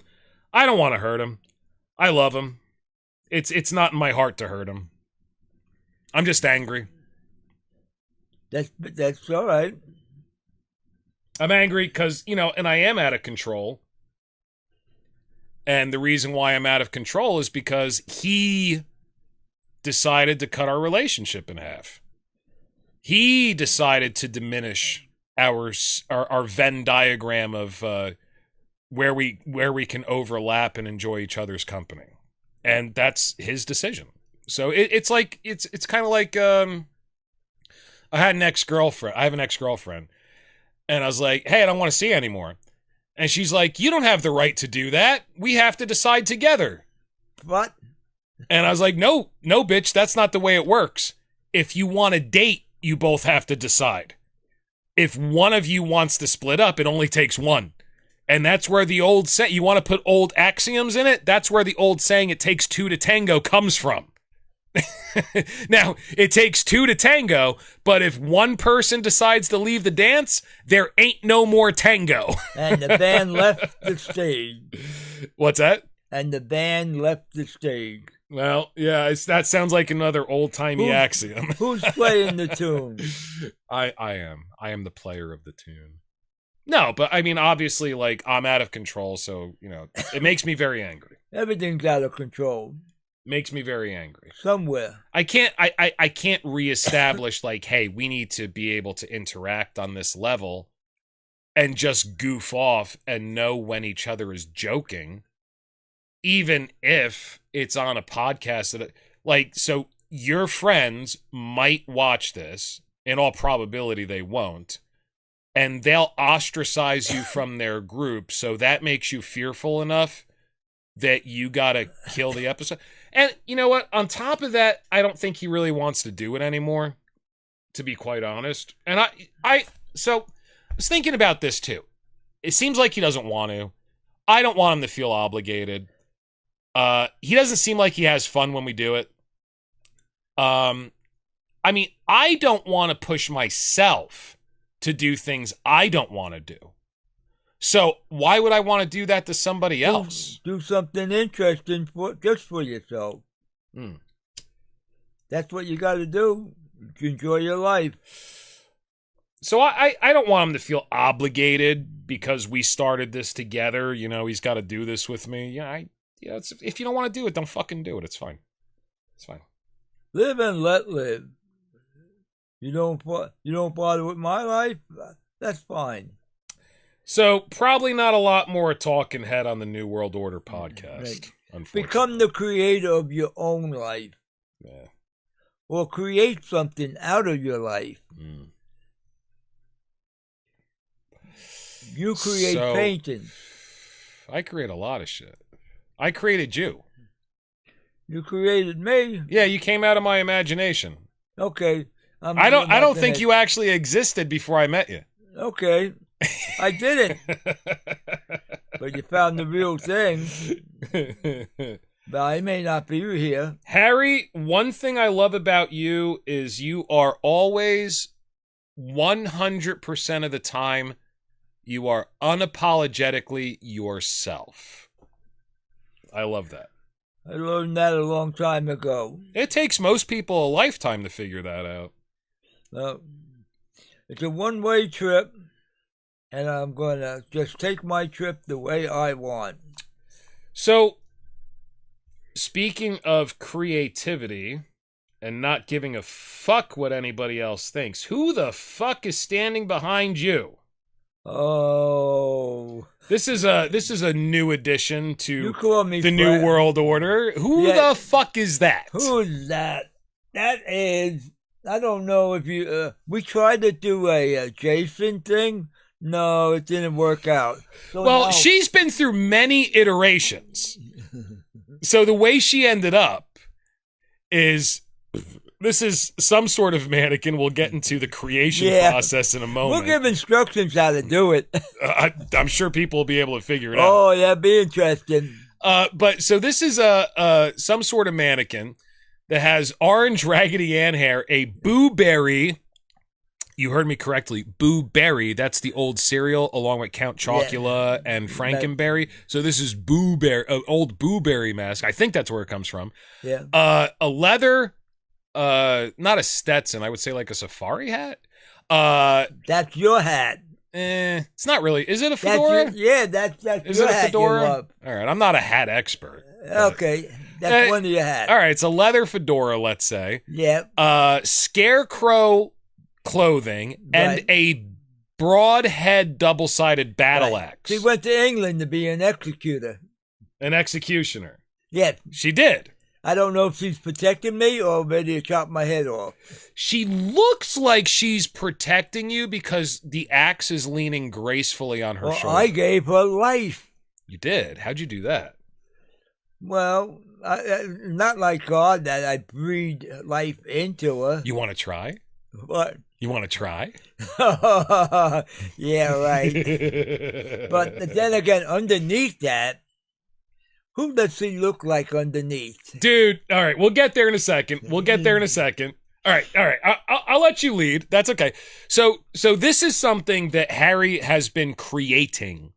I don't want to hurt him. I love him. It's not in my heart to hurt him. I'm just angry. That's all right. I'm angry because, and I am out of control. And the reason why I'm out of control is because he decided to cut our relationship in half. He decided to diminish our Venn diagram of where we can overlap and enjoy each other's company, and that's his decision. So it's kind of like I had an ex-girlfriend. I have an ex-girlfriend, and I was like, "Hey, I don't want to see you anymore," and she's like, "You don't have the right to do that. We have to decide together." What? And I was like, no, bitch, that's not the way it works. If you want to date, you both have to decide. If one of you wants to split up, it only takes one. And that's where the old saying, you want to put old axioms in it? That's where the old saying, it takes two to tango, comes from. Now, it takes two to tango, but if one person decides to leave the dance, there ain't no more tango. And the band left the stage. What's that? And the band left the stage. Well, yeah, that sounds like another old-timey axiom. Who's playing the tune? I am. I am the player of the tune. No, but I mean, obviously, like, I'm out of control, so, it makes me very angry. Everything's out of control. Makes me very angry. Somewhere. I can't reestablish, like, hey, we need to be able to interact on this level and just goof off and know when each other is joking. Even if it's on a podcast that, like, so your friends might watch this. In all probability, they won't. And they'll ostracize you from their group. So that makes you fearful enough that you got to kill the episode. And you know what? On top of that, I don't think he really wants to do it anymore, to be quite honest. And I was thinking about this too. It seems like he doesn't want to. I don't want him to feel obligated. He doesn't seem like he has fun when we do it. I mean, I don't want to push myself to do things I don't want to do. So why would I want to do that to somebody else? Do something interesting just for yourself. That's what you got to do to enjoy your life. So I don't want him to feel obligated because we started this together. He's got to do this with me. If you don't want to do it, don't fucking do it. It's fine. It's fine. Live and let live. You don't bother with my life? That's fine. So, probably not a lot more talking head on the New World Order podcast, Right. unfortunately. Become the creator of your own life. Yeah. Or create something out of your life. You create painting. I create a lot of shit. I created you. You created me. Yeah, you came out of my imagination. Okay. I don't think you actually existed before I met you. Okay. I didn't. But you found the real thing. But I may not be here. Harry, one thing I love about you is you are always 100% of the time, you are unapologetically yourself. I love that. I learned that a long time ago. It takes most people a lifetime to figure that out. It's a one-way trip, and I'm going to just take my trip the way I want. So, speaking of creativity and not giving a fuck what anybody else thinks, who the fuck is standing behind you? Oh, this is a new addition to the Fred. New World Order. Who the fuck is that? Who's that? That is, I don't know if you. We tried to do a Jason thing. No, it didn't work out. So well, now, she's been through many iterations. So the way she ended up is. This is some sort of mannequin. We'll get into the creation process in a moment. We'll give instructions how to do it. I'm sure people will be able to figure it out. Oh, yeah, be interesting. But so this is some sort of mannequin that has orange Raggedy Ann hair, a Boo Berry. You heard me correctly. Boo Berry. That's the old cereal along with Count Chocula and Frankenberry. So this is Boo Berry, old Boo Berry mask. I think that's where it comes from. Yeah. A leather. Not a Stetson. I would say like a safari hat. That's your hat. It's not really. Is it a fedora? That's your hat. Is it a fedora? All right, I'm not a hat expert. Okay, that's one of your hats. All right, it's a leather fedora, let's say. Yeah. Scarecrow clothing and a broadhead double-sided battle axe. She went to England to be an executor. An executioner. Yeah. She did. I don't know if she's protecting me or ready to chop my head off. She looks like she's protecting you because the axe is leaning gracefully on her shoulder. I gave her life. You did? How'd you do that? Well, not like God that I breathed life into her. You want to try? What? You want to try? Yeah, right. But then again, underneath that, who does she look like underneath? Dude, all right, we'll get there in a second. All right. I'll let you lead. That's okay. So this is something that Harry has been creating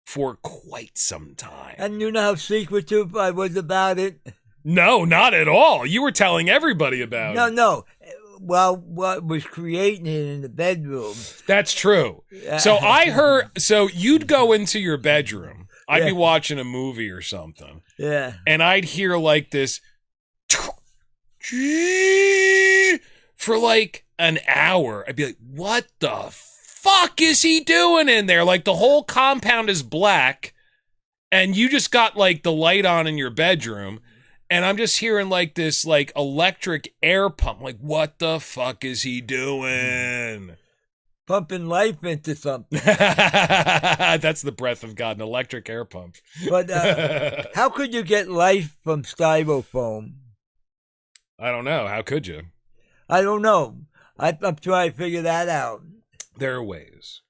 for quite some time. And you know how secretive I was about it? No, not at all. You were telling everybody about it. No. Well, what was creating it in the bedroom. That's true. So I heard, so you'd go into your bedroom. I'd be watching a movie or something. Yeah. And I'd hear like this for like an hour. I'd be like, what the fuck is he doing in there? Like the whole compound is black and you just got like the light on in your bedroom. And I'm just hearing like this like electric air pump. Like, what the fuck is he doing? Pumping life into something. That's the breath of God, an electric air pump. But how could you get life from styrofoam? I don't know. How could you? I don't know. I'm trying to figure that out. There are ways.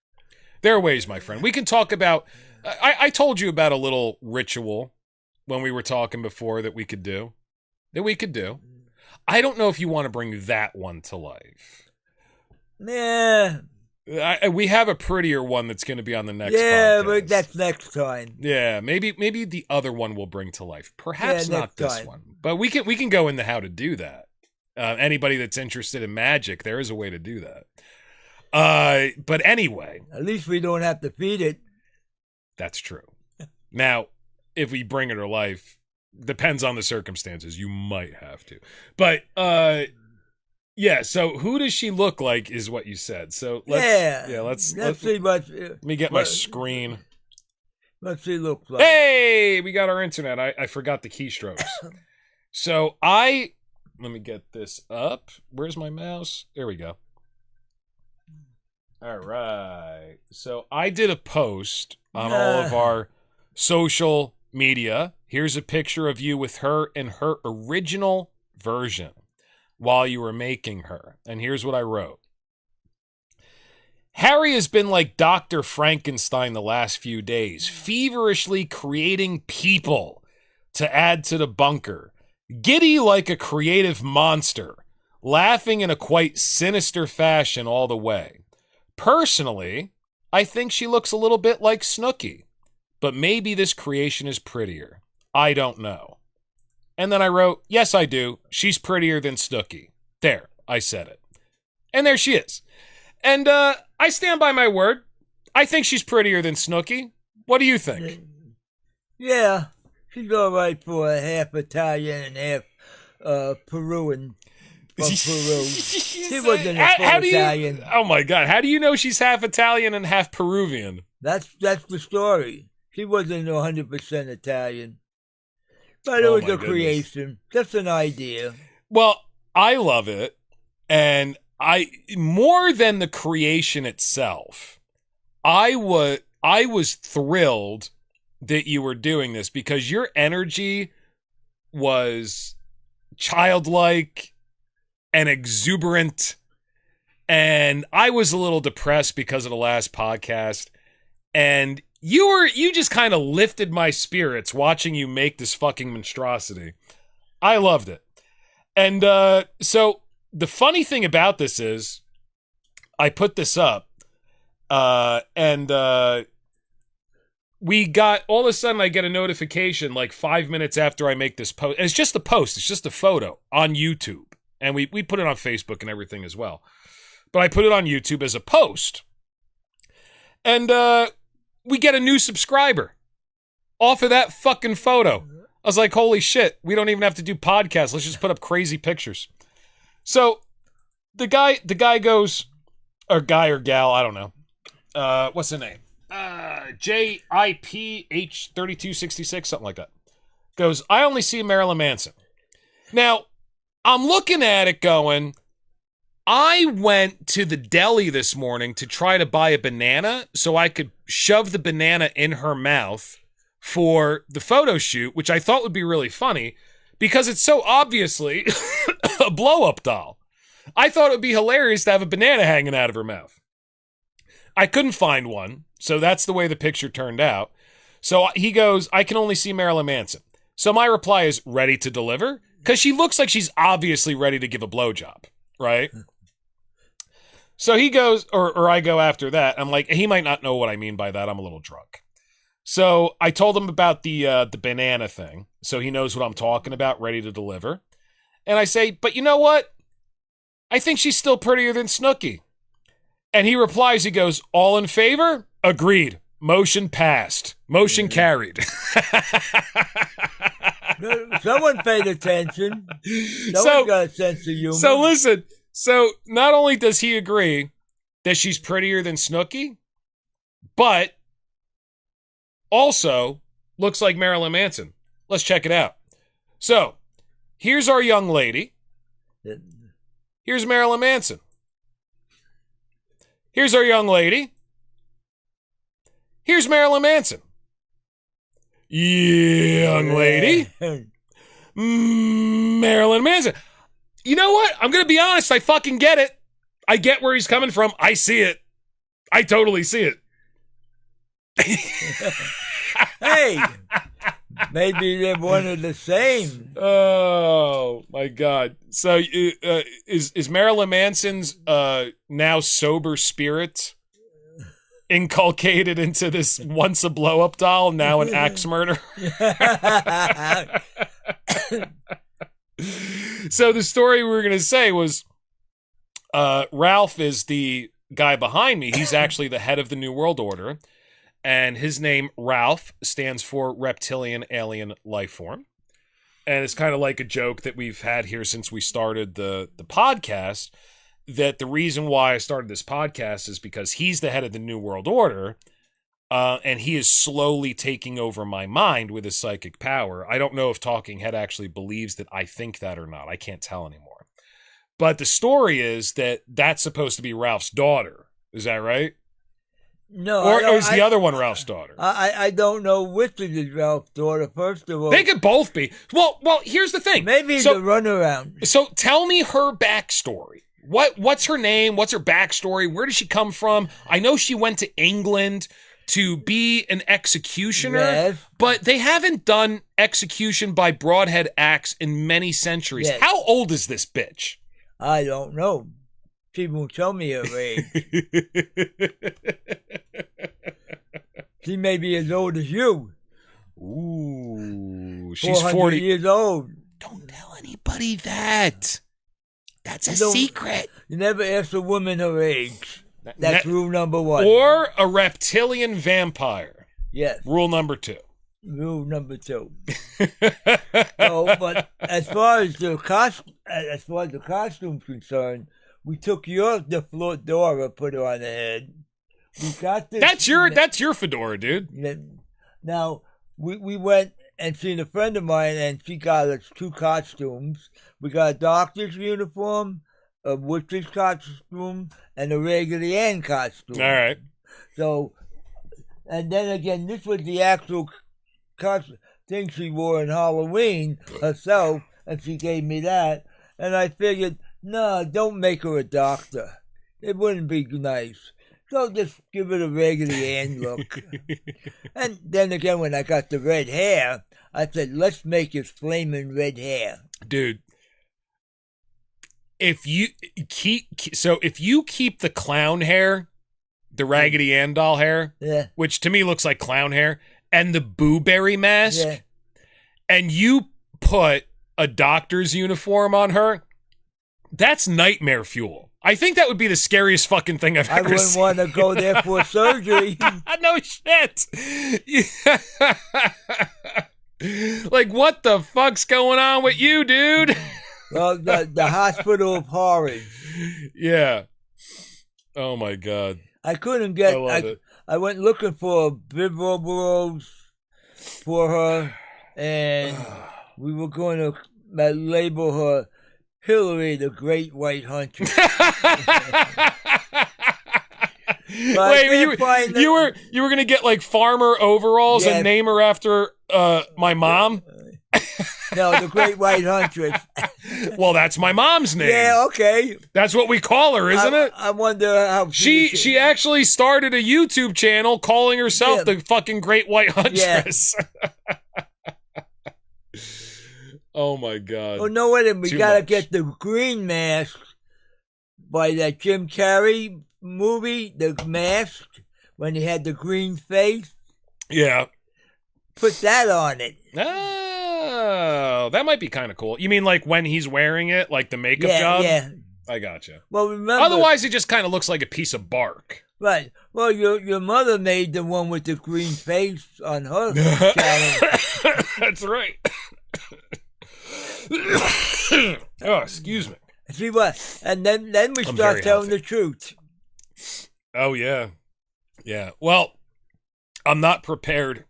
There are ways, my friend. We can talk about... I told you about a little ritual when we were talking before that we could do. I don't know if you want to bring that one to life. Yeah. We have a prettier one that's going to be on the next podcast. Yeah, but that's next time. Yeah, maybe the other one will bring to life. Perhaps not this one. But we can go into how to do that. Anybody that's interested in magic, there is a way to do that. But anyway. At least we don't have to feed it. That's true. Now, if we bring it to life, depends on the circumstances. You might have to. But, yeah, so who does she look like is what you said. So let's see what... Let me get my screen. Let's see look like. Hey, we got our internet. I forgot the keystrokes. So let me get this up. Where's my mouse? There we go. All right. So I did a post on all of our social media. Here's a picture of you with her in her original version while you were making her. And here's what I wrote. Harry has been like Dr. Frankenstein the last few days, feverishly creating people to add to the bunker, giddy like a creative monster, laughing in a quite sinister fashion all the way. Personally, I think she looks a little bit like Snooki, but maybe this creation is prettier. I don't know. And then I wrote, yes, I do. She's prettier than Snooki. There, I said it. And there she is. And I stand by my word. I think she's prettier than Snooki. What do you think? Yeah, she's all right for a half Italian and half Peruvian. From Peru. She wasn't a full Italian. Oh my God! How do you know she's half Italian and half Peruvian? That's the story. She wasn't 100% Italian, but it was a creation, just an idea. Well, I love it, and more than the creation itself, I was thrilled that you were doing this because your energy was childlike and exuberant, and I was a little depressed because of the last podcast, and you just kind of lifted my spirits watching you make this fucking monstrosity. I loved it. And so the funny thing about this is I put this up and we got, all of a sudden I get a notification like 5 minutes after I make this post. And it's just a post. It's just a photo on YouTube. And we put it on Facebook and everything as well. But I put it on YouTube as a post. And we get a new subscriber off of that fucking photo. I was like, holy shit, we don't even have to do podcasts. Let's just put up crazy pictures. So the guy goes, or guy or gal, I don't know. What's the name? JIPH3266, something like that. Goes, I only see Marilyn Manson. Now, I'm looking at it going, I went to the deli this morning to try to buy a banana so I could shove the banana in her mouth for the photo shoot, which I thought would be really funny because it's so obviously a blow-up doll. I thought it would be hilarious to have a banana hanging out of her mouth. I couldn't find one, so that's the way the picture turned out. So he goes, I can only see Marilyn Manson. So my reply is, ready to deliver? Because she looks like she's obviously ready to give a blowjob, right? So he goes, or I go after that. I'm like, he might not know what I mean by that. I'm a little drunk. So I told him about the banana thing, so he knows what I'm talking about, ready to deliver. And I say, but you know what? I think she's still prettier than Snooki. And he replies, he goes, all in favor? Agreed. Motion passed. Motion carried. Someone paid attention. Someone got a sense of humor. So listen, so not only does he agree that she's prettier than Snooki, but also looks like Marilyn Manson. Let's check it out. So, here's our young lady. Here's Marilyn Manson. Here's our young lady. Here's Marilyn Manson. Young lady. Marilyn Manson. You know what? I'm going to be honest. I fucking get it. I get where he's coming from. I see it. I totally see it. Hey, maybe they're one of the same. Oh my God! So is Marilyn Manson's now sober spirit inculcated into this once a blow up doll, now an axe murderer? So the story we were going to say was Ralph is the guy behind me. He's actually the head of the New World Order. And his name, Ralph, stands for Reptilian Alien Life Form. And it's kind of like a joke that we've had here since we started the podcast, that the reason why I started this podcast is because he's the head of the New World Order, and he is slowly taking over my mind with his psychic power. I don't know if Talking Head actually believes that I think that or not. I can't tell anymore. But the story is that that's supposed to be Ralph's daughter. Is that right? No, or is the other one Ralph's daughter? I don't know which is Ralph's daughter. First of all, they could both be. Well, here's the thing. Maybe the runaround. So tell me her backstory. What's her name? What's her backstory? Where does she come from? I know she went to England to be an executioner, Yes. but they haven't done execution by broadhead axe in many centuries. Yes. How old is this bitch? I don't know. She won't tell me her age. She may be as old as you. Ooh, she's 40 years old. Don't tell anybody that. That's a Don't- secret. You never ask a woman her age. That's rule number 1. Or a reptilian vampire. Yes. Rule number 2. Rule number 2. No, but as far as the costume's concerned, we took the fedora, put her on the head. We got this. That's your fedora, dude. Now we went and seen a friend of mine, and she got us 2 costumes. We got a doctor's uniform, a witch's costume, and a Raggedy Ann costume. All right. So, and then again, this was the actual thing she wore in Halloween herself, and she gave me that. And I figured, no, don't make her a doctor. It wouldn't be nice. So just give it a Raggedy Ann look. And then again, when I got the red hair, I said, let's make it flaming red hair. Dude, if you keep the clown hair, the Raggedy Ann doll hair, Yeah. which to me looks like clown hair, and the Boo Berry mask, Yeah. and you put a doctor's uniform on her, that's nightmare fuel. I think that would be the scariest fucking thing I've I ever wouldn't seen. want to go there for surgery. No shit. Like, what the fuck's going on with you, dude? Well, the hospital of horrors. Yeah. Oh my god. I couldn't get. I love it. I went looking for bib overalls for her, and we were going to label her Hillary, the Great White Huntress. Wait, you were gonna get like farmer overalls and name her after my mom? No, the Great White Huntress. Well, that's my mom's name. Yeah, okay. That's what we call her, isn't it? I wonder how She actually started a YouTube channel calling herself the fucking Great White Huntress. Yeah. Oh my god. Oh no, wait a minute. We gotta much. get the green mask by that Jim Carrey movie, The Mask, when he had the green face. Yeah. Put that on it. Oh, that might be kind of cool. You mean like when he's wearing it, like the makeup job? Yeah. I gotcha. Well, remember. Otherwise, it just kind of looks like a piece of bark. Right. Well, your mother made the one with the green face on her channel. That's right. Oh, excuse me. See what? And then we I'm start very telling healthy. the truth. Oh, yeah. Yeah. Well, I'm not prepared.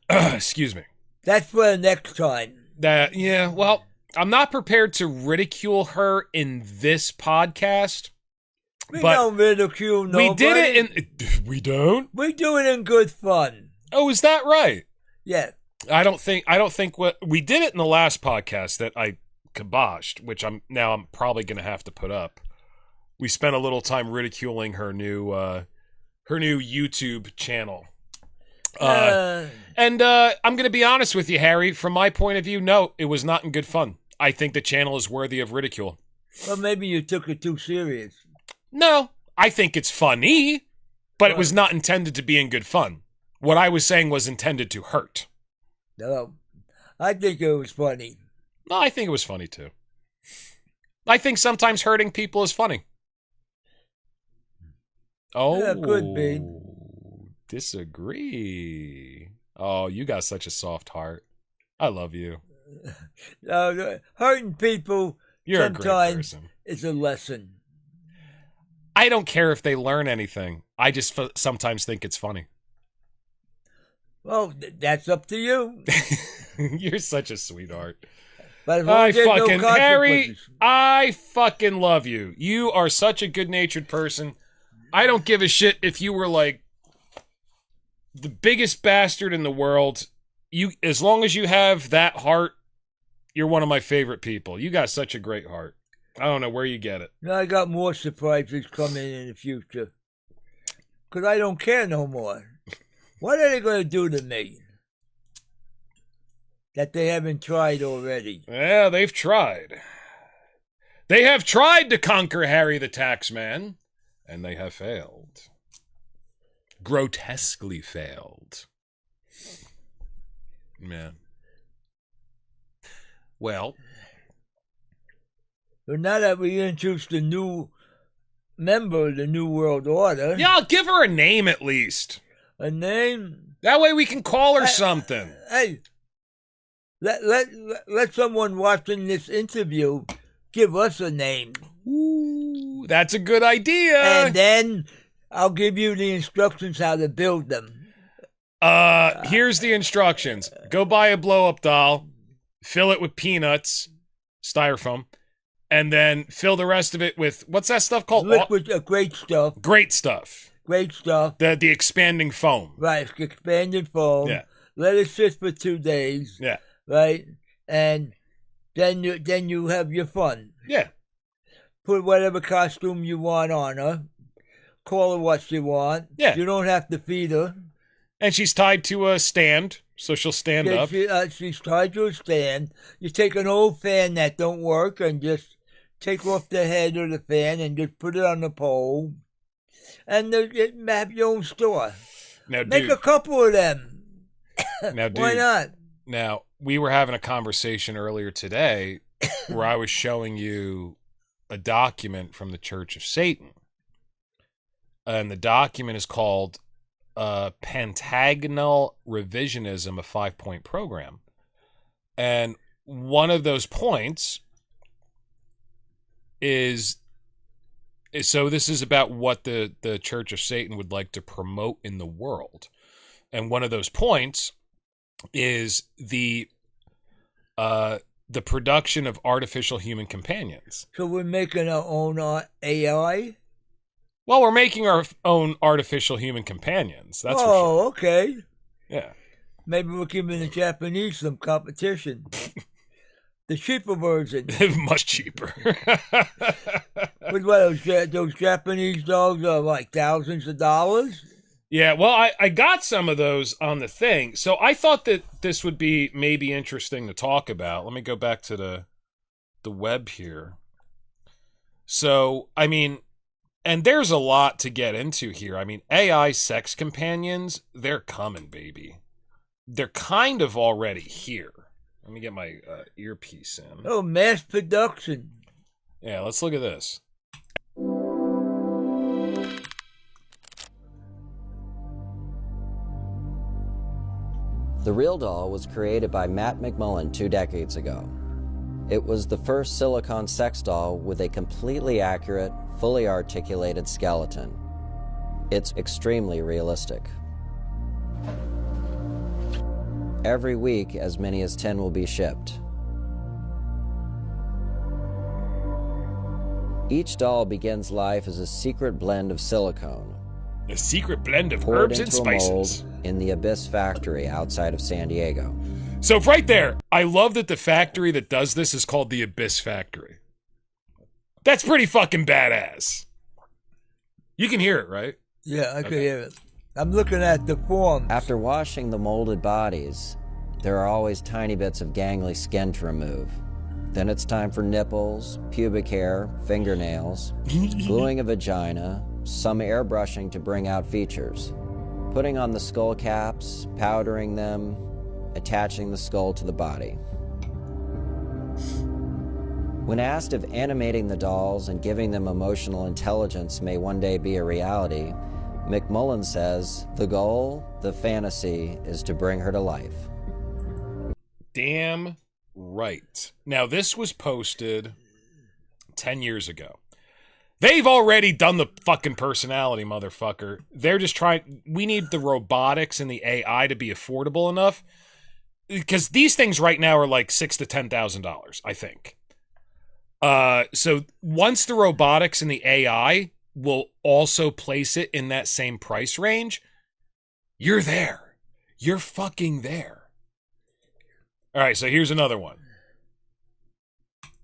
Excuse me. That's for the next time. Well, I'm not prepared to ridicule her in this podcast. We But don't ridicule nobody. we did it in... We don't? We do it in good fun. Oh, is that right? Yeah. I don't think what we did it in the last podcast that I kiboshed, which I'm probably going to have to put up. We spent a little time ridiculing her new YouTube channel. And I'm going to be honest with you, Harry. From my point of view, no, it was not in good fun. I think the channel is worthy of ridicule. Well, maybe you took it too serious. No, I think it's funny, but it was not intended to be in good fun. What I was saying was intended to hurt. No, I think it was funny. No, I think it was funny too. I think sometimes hurting people is funny. Oh, Yeah, could be. Disagree. Oh, you got such a soft heart. I love you. Hurting people You're a great sometimes person. is a lesson. I don't care if they learn anything. I just sometimes think it's funny. Well, that's up to you. You're such a sweetheart. But as long as there's no Harry, consequences. I fucking love you. You are such a good-natured person. I don't give a shit if you were like the biggest bastard in the world. You, as long as you have that heart, you're one of my favorite people. You got such a great heart. I don't know where you get it. I got more surprises coming in the future. because I don't care no more. What are they going to do to me that they haven't tried already? Yeah, they've tried. They have tried to conquer Harry the Taxman, and they have failed. Grotesquely failed. Man. Well. So now that we introduced the new member of the New World Order. Yeah, I'll give her a name at least. A name? That way we can call her something. Hey, let someone watching this interview give us a name. Ooh, that's a good idea. And then I'll give you the instructions how to build them. Here's the instructions. Go buy a blow-up doll, fill it with peanuts, styrofoam, and then fill the rest of it with, what's that stuff called? Liquid, great stuff. Great stuff. Great stuff. The expanding foam. Right, expanded foam. Yeah. Let it sit for 2 days. Yeah. Right? And then you have your fun. Yeah. Put whatever costume you want on her. Call her what you want. Yeah. You don't have to feed her. And she's tied to a stand, so she'll stand up. She's tied to a stand. You take an old fan that don't work and just take off the head of the fan and just put it on the pole. And have your own store. Now, Make dude, a couple of them. Now, dude, why not? Now, we were having a conversation earlier today where I was showing you a document from the Church of Satan. And the document is called Pentagonal Revisionism, a 5-point program. And one of those points is so this is about what the Church of Satan would like to promote in the world. And one of those points is the production of artificial human companions. So we're making our own AI? Well, we're making our own artificial human companions. That's for sure. Oh, okay. Yeah. Maybe we're giving the Japanese some competition. The cheaper version. Much cheaper. With what, those Japanese dogs are like thousands of dollars? Yeah, well, I got some of those on the thing. So I thought that this would be maybe interesting to talk about. Let me go back to the web here. So, I mean, and there's a lot to get into here. I mean, AI sex companions, they're coming, baby. They're kind of already here. Let me get my earpiece in. Oh, mass production. Yeah, let's look at this. The Real Doll was created by Matt McMullen 2 decades ago. It was the first silicone sex doll with a completely accurate, fully articulated skeleton. It's extremely realistic. Every week, as many as 10 will be shipped. Each doll begins life as a secret blend of silicone. A secret blend of poured herbs and into a spices. mold in the Abyss factory outside of San Diego. So right there, I love that the factory that does this is called the Abyss Factory. That's pretty fucking badass. You can hear it, right? Yeah, I can hear it. I'm looking at the form. After washing the molded bodies, there are always tiny bits of gangly skin to remove. Then it's time for nipples, pubic hair, fingernails, gluing a vagina, some airbrushing to bring out features, putting on the skull caps, powdering them, attaching the skull to the body. When asked if animating the dolls and giving them emotional intelligence may one day be a reality, McMullen says, the goal, the fantasy, is to bring her to life. Damn right. Now, this was posted 10 years ago. They've already done the fucking personality, motherfucker. They're just trying... We need the robotics and the AI to be affordable enough. Because these things right now are like $6,000 to $10,000, I think. So once the robotics and the AI will also place it in that same price range, you're there. You're fucking there. All right, so here's another one.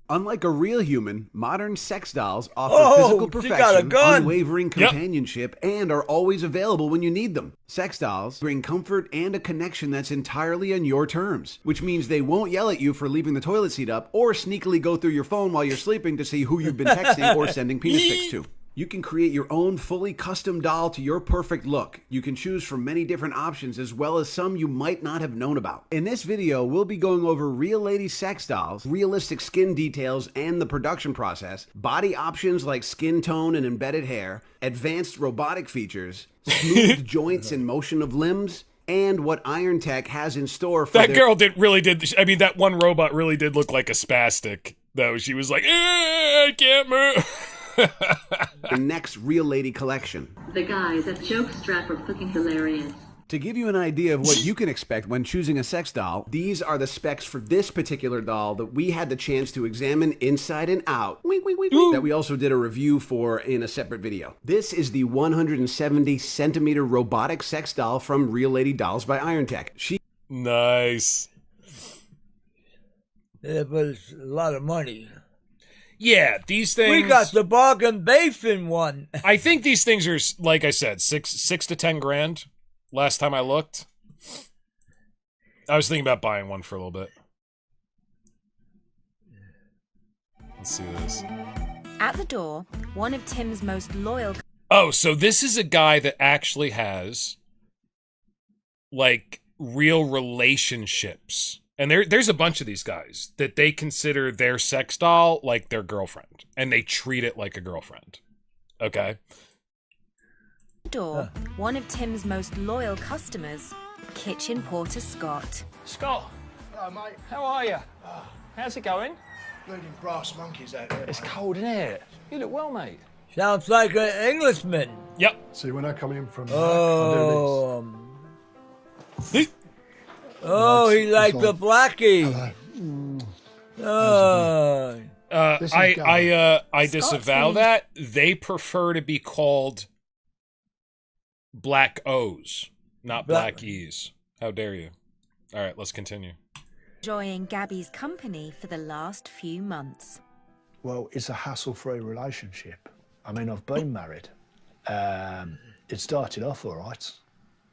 Unlike a real human, modern sex dolls offer Oh, physical she got a perfection, gun. unwavering companionship, and are always available when you need them. Sex dolls bring comfort and a connection that's entirely on your terms, which means they won't yell at you for leaving the toilet seat up or sneakily go through your phone while you're sleeping to see who you've been texting or sending penis pics to. You can create your own fully custom doll to your perfect look. You can choose from many different options as well as some you might not have known about. In this video, we'll be going over real lady sex dolls, realistic skin details and the production process, body options like skin tone and embedded hair, advanced robotic features, smooth joints and motion of limbs, and what Iron Tech has in store for that girl that one robot really did look like a spastic, though. She was like, I can't move. the next real lady collection. The guys at Jokestrap are fucking hilarious. To give you an idea of what you can expect when choosing a sex doll, these are the specs for this particular doll that we had the chance to examine inside and out, that we also did a review for in a separate video. This is the 170 centimeter robotic sex doll from Real Lady Dolls by Iron Tech. Nice. Yeah, but it's a lot of money. Yeah, these things. We got the bargain basement one. I think these things are, like I said, six to 10 grand. Last time I looked, I was thinking about buying one for a little bit. Let's see this. At the door, one of Tim's most loyal. Oh, so this is a guy that actually has, like, real relationships. And there's a bunch of these guys that they consider their sex doll like their girlfriend. And they treat it like a girlfriend. Okay? Door, one of Tim's most loyal customers, Kitchen Porter Scott. Scott. Hello, mate. How are you? How's it going? Bleeding brass monkeys out there. It's cold, isn't it? You look well, mate. Sounds like an Englishman. Yep. See, when I come in from Oh, See? oh, he liked the blackie. Hello. Oh, This is I Scott's disavow name- that. They prefer to be called Black O's, not Black- Black E's. How dare you? All right, let's continue. Enjoying Gabby's company for the last few months. Well, it's a hassle-free relationship. I mean, I've been married. It started off all right.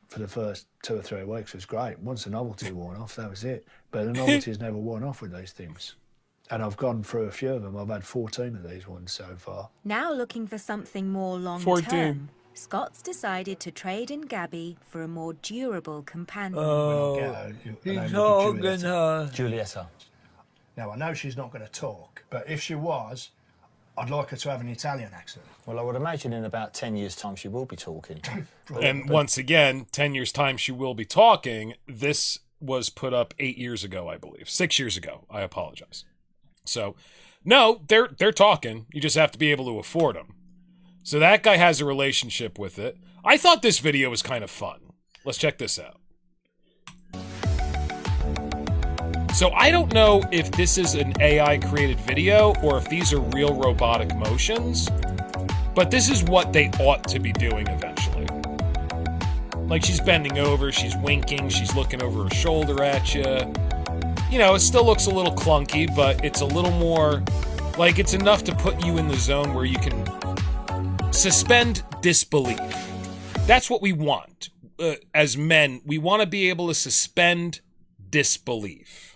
For the first 2 or 3 weeks, it was great. Once the novelty worn off, that was it. But the novelty's never worn off with these things. And I've gone through a few of them. I've had 14 of these ones so far. Now looking for something more 14. long-term, Scott's decided to trade in Gabby for a more durable companion. oh, he's hogging her. Julietta. Now, I know she's not going to talk, but if she was, I'd like her to have an Italian accent. Well, I would imagine in about 10 years' time she will be talking. And once again, 10 years' time, she will be talking. This was put up 8 years ago, I believe. 6 years ago. I apologize. So, no, they're talking. You just have to be able to afford them. So that guy has a relationship with it. I thought this video was kind of fun. Let's check this out. So I don't know if this is an AI-created video or if these are real robotic motions, but this is what they ought to be doing eventually. Like, she's bending over, she's winking, she's looking over her shoulder at you. You know, it still looks a little clunky, but it's a little more, like, it's enough to put you in the zone where you can suspend disbelief. That's what we want. As men, we want to be able to suspend disbelief.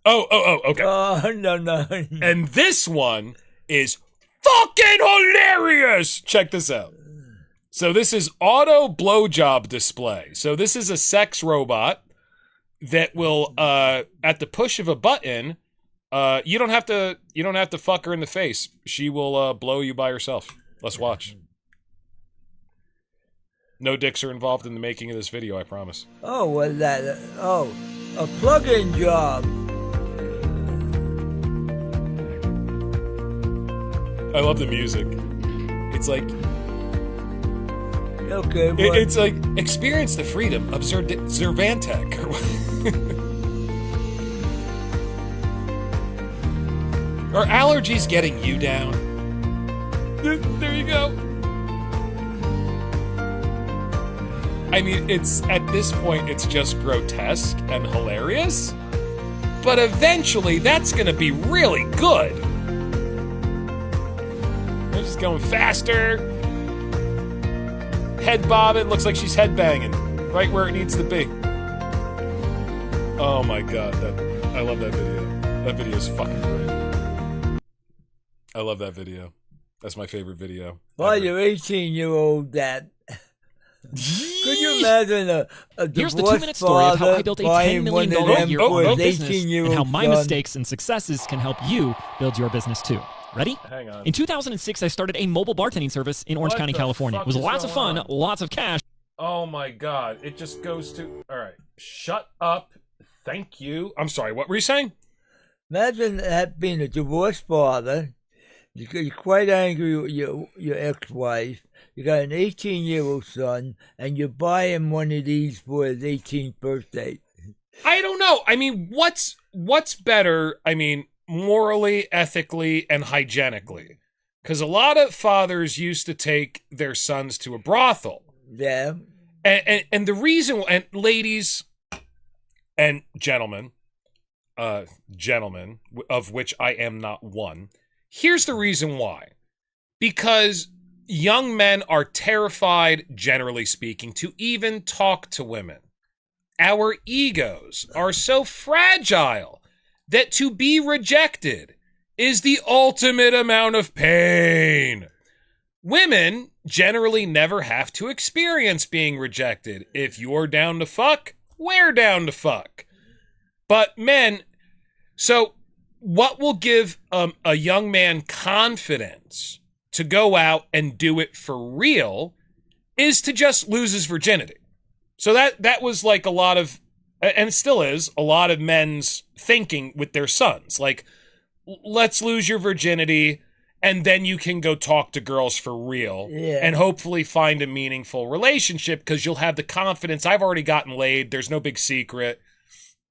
Oh, okay. Oh, no. And this one is fucking hilarious! Check this out. So this is auto blowjob display. So this is a sex robot that will, at the push of a button, you don't have to fuck her in the face. She will blow you by herself. Let's watch. No dicks are involved in the making of this video, I promise. Oh, what's that? Oh, a plug-in job. I love the music. It's like Okay, but it's like experience the freedom of Zervantech. Are allergies getting you down? There you go. I mean, it's at this point, it's just grotesque and hilarious. but eventually that's going to be really good. They're just going faster. Head bobbing. Looks like she's head banging right where it needs to be. Oh my god, I love that video. That video is fucking great. I love that video. That's my favorite video. Well, your 18-year-old dad. Could you imagine a Here's the divorced 2-minute story of how I built a $10 one million of a them year for his online business 18-year-old and how my son? mistakes and successes can help you build your business too. Ready? Hang on. In 2006, I started a mobile bartending service in Orange What County, the California. It fuck was is lots of going fun, on? lots of cash. Oh my god, it just goes to... Alright, shut up. Thank you. I'm sorry, what were you saying? Imagine that being a divorced father. You're quite angry with your ex-wife. You got an 18-year-old son, and you buy him one of these for his 18th birthday. I don't know. I mean, what's better, I mean, morally, ethically, and hygienically? Because a lot of fathers used to take their sons to a brothel. Yeah. And the reason, and ladies and gentlemen, of which I am not one, here's the reason why. Because young men are terrified, generally speaking, to even talk to women. Our egos are so fragile that to be rejected is the ultimate amount of pain. Women generally never have to experience being rejected. If you're down to fuck, we're down to fuck. But men, so what will give a young man confidence to go out and do it for real is to just lose his virginity. So that was like a lot of, and it still is, a lot of men's thinking with their sons. Like, let's lose your virginity, and then you can go talk to girls for real and hopefully find a meaningful relationship because you'll have the confidence. I've already gotten laid. There's no big secret.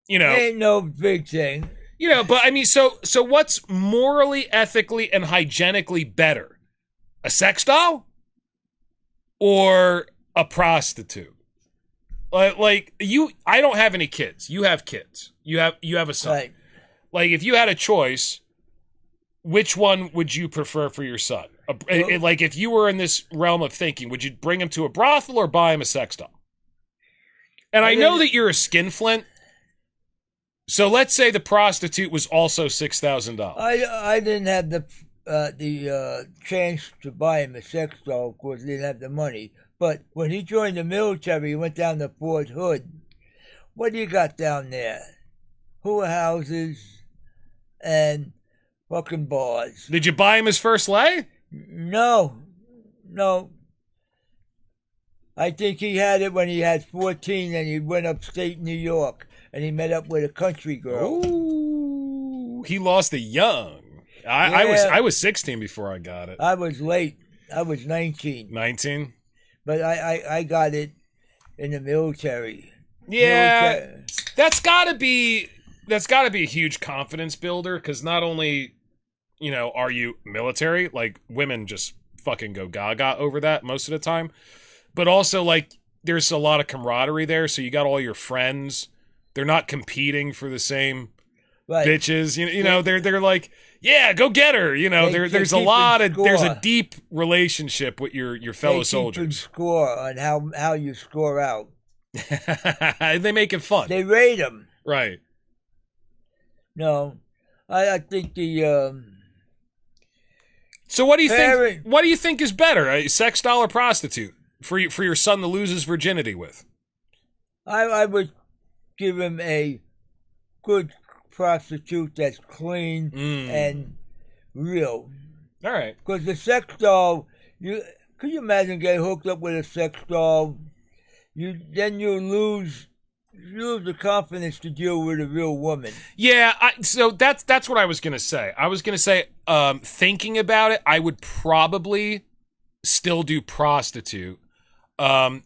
You know. Ain't no big thing. You know, but I mean, so what's morally, ethically, and hygienically better? A sex doll? Or a prostitute? Like you, I don't have any kids. You have kids. You have a son. Right. Like, if you had a choice, which one would you prefer for your son? Like, if you were in this realm of thinking, would you bring him to a brothel or buy him a sex doll? And I know that you're a skinflint, so let's say the prostitute was also $6,000. I didn't have the chance to buy him a sex doll, of course, I didn't have the money. But when he joined the military, he went down to Fort Hood. What do you got down there? Whorehouses and fucking bars. Did you buy him his first lay? No. I think he had it when he had 14 and he went upstate New York and he met up with a country girl. Ooh, he lost it young. I was 16 before I got it. I was late. I was 19. 19? But I got it in the military. Yeah, that's got to be a huge confidence builder, because not only, you know, are you military, like women just fucking go gaga over that most of the time, but also like there's a lot of camaraderie there, so you got all your friends. They're not competing for the same bitches. You know, they're like, yeah, go get her. You know, there's a deep relationship with your fellow soldiers. Score on how you score out. They make it fun. They rate them. Right. No, I think the. So what do you think? What do you think is better, a sex doll or prostitute for your son to lose his virginity with? I would give him a good prostitute that's clean and real. All right. Because the sex doll, could you imagine getting hooked up with a sex doll? You lose the confidence to deal with a real woman. Yeah, so that's what I was gonna say. I was gonna say, thinking about it, I would probably still do prostitute,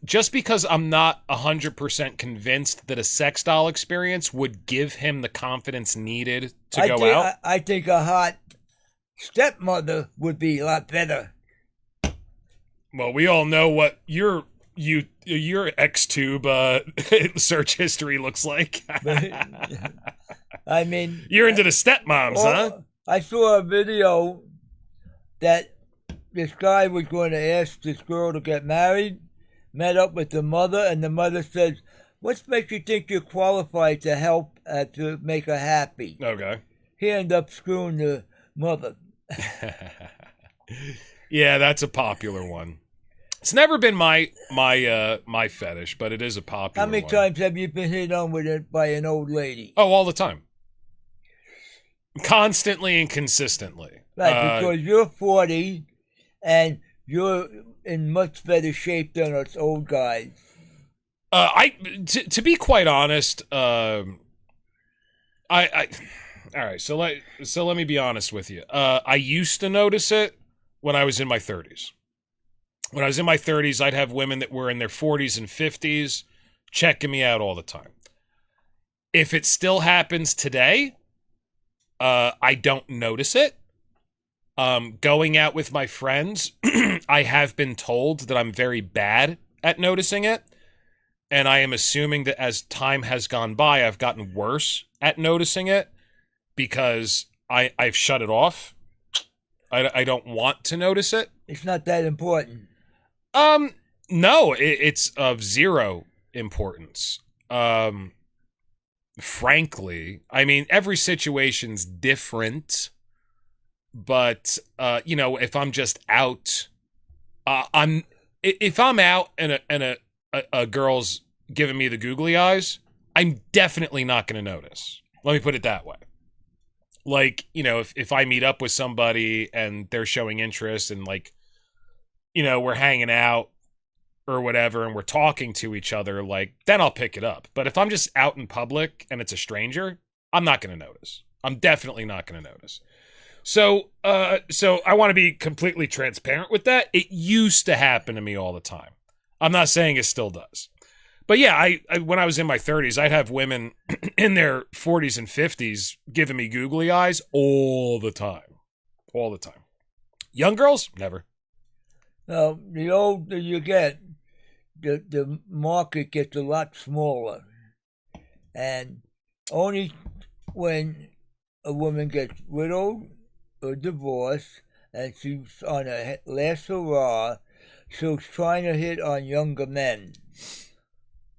just because I'm not 100% convinced that a sex doll experience would give him the confidence needed to go out. I think a hot stepmother would be a lot better. Well, we all know what your Xtube search history looks like. I mean, You're into the stepmoms, huh? I saw a video that this guy was going to ask this girl to get married, met up with the mother, and the mother says, "What makes you think you're qualified to help to make her happy?" Okay. He ended up screwing the mother. Yeah, that's a popular one. It's never been my fetish, but it is a popular How many one. times have you been hit on with it by an old lady? Oh, all the time. Constantly and consistently. Right, because you're 40 and you're in much better shape than us old guys. To be quite honest, all right, so let me be honest with you. I used to notice it when I was in my 30s. When I was in my 30s, I'd have women that were in their 40s and 50s checking me out all the time. If it still happens today, I don't notice it. Going out with my friends, I have been told that I'm very bad at noticing it. And I am assuming that as time has gone by, I've gotten worse at noticing it because I've shut it off. I don't want to notice it. It's not that important. No, it's of zero importance. Frankly, I mean, every situation's different, but if I'm just out, if I'm out and a girl's giving me the googly eyes, I'm definitely not going to notice. Let me put it that way. Like, if I meet up with somebody and they're showing interest and we're hanging out or whatever and we're talking to each other, then I'll pick it up. But if I'm just out in public and it's a stranger, I'm not going to notice. I'm definitely not going to notice. So I want to be completely transparent with that. It used to happen to me all the time. I'm not saying it still does. But yeah, I when I was in my 30s, I'd have women in their 40s and 50s giving me googly eyes all the time. All the time. Young girls, never. Now, the older you get, the market gets a lot smaller. And only when a woman gets widowed or divorced and she's on a last hurrah, she's trying to hit on younger men.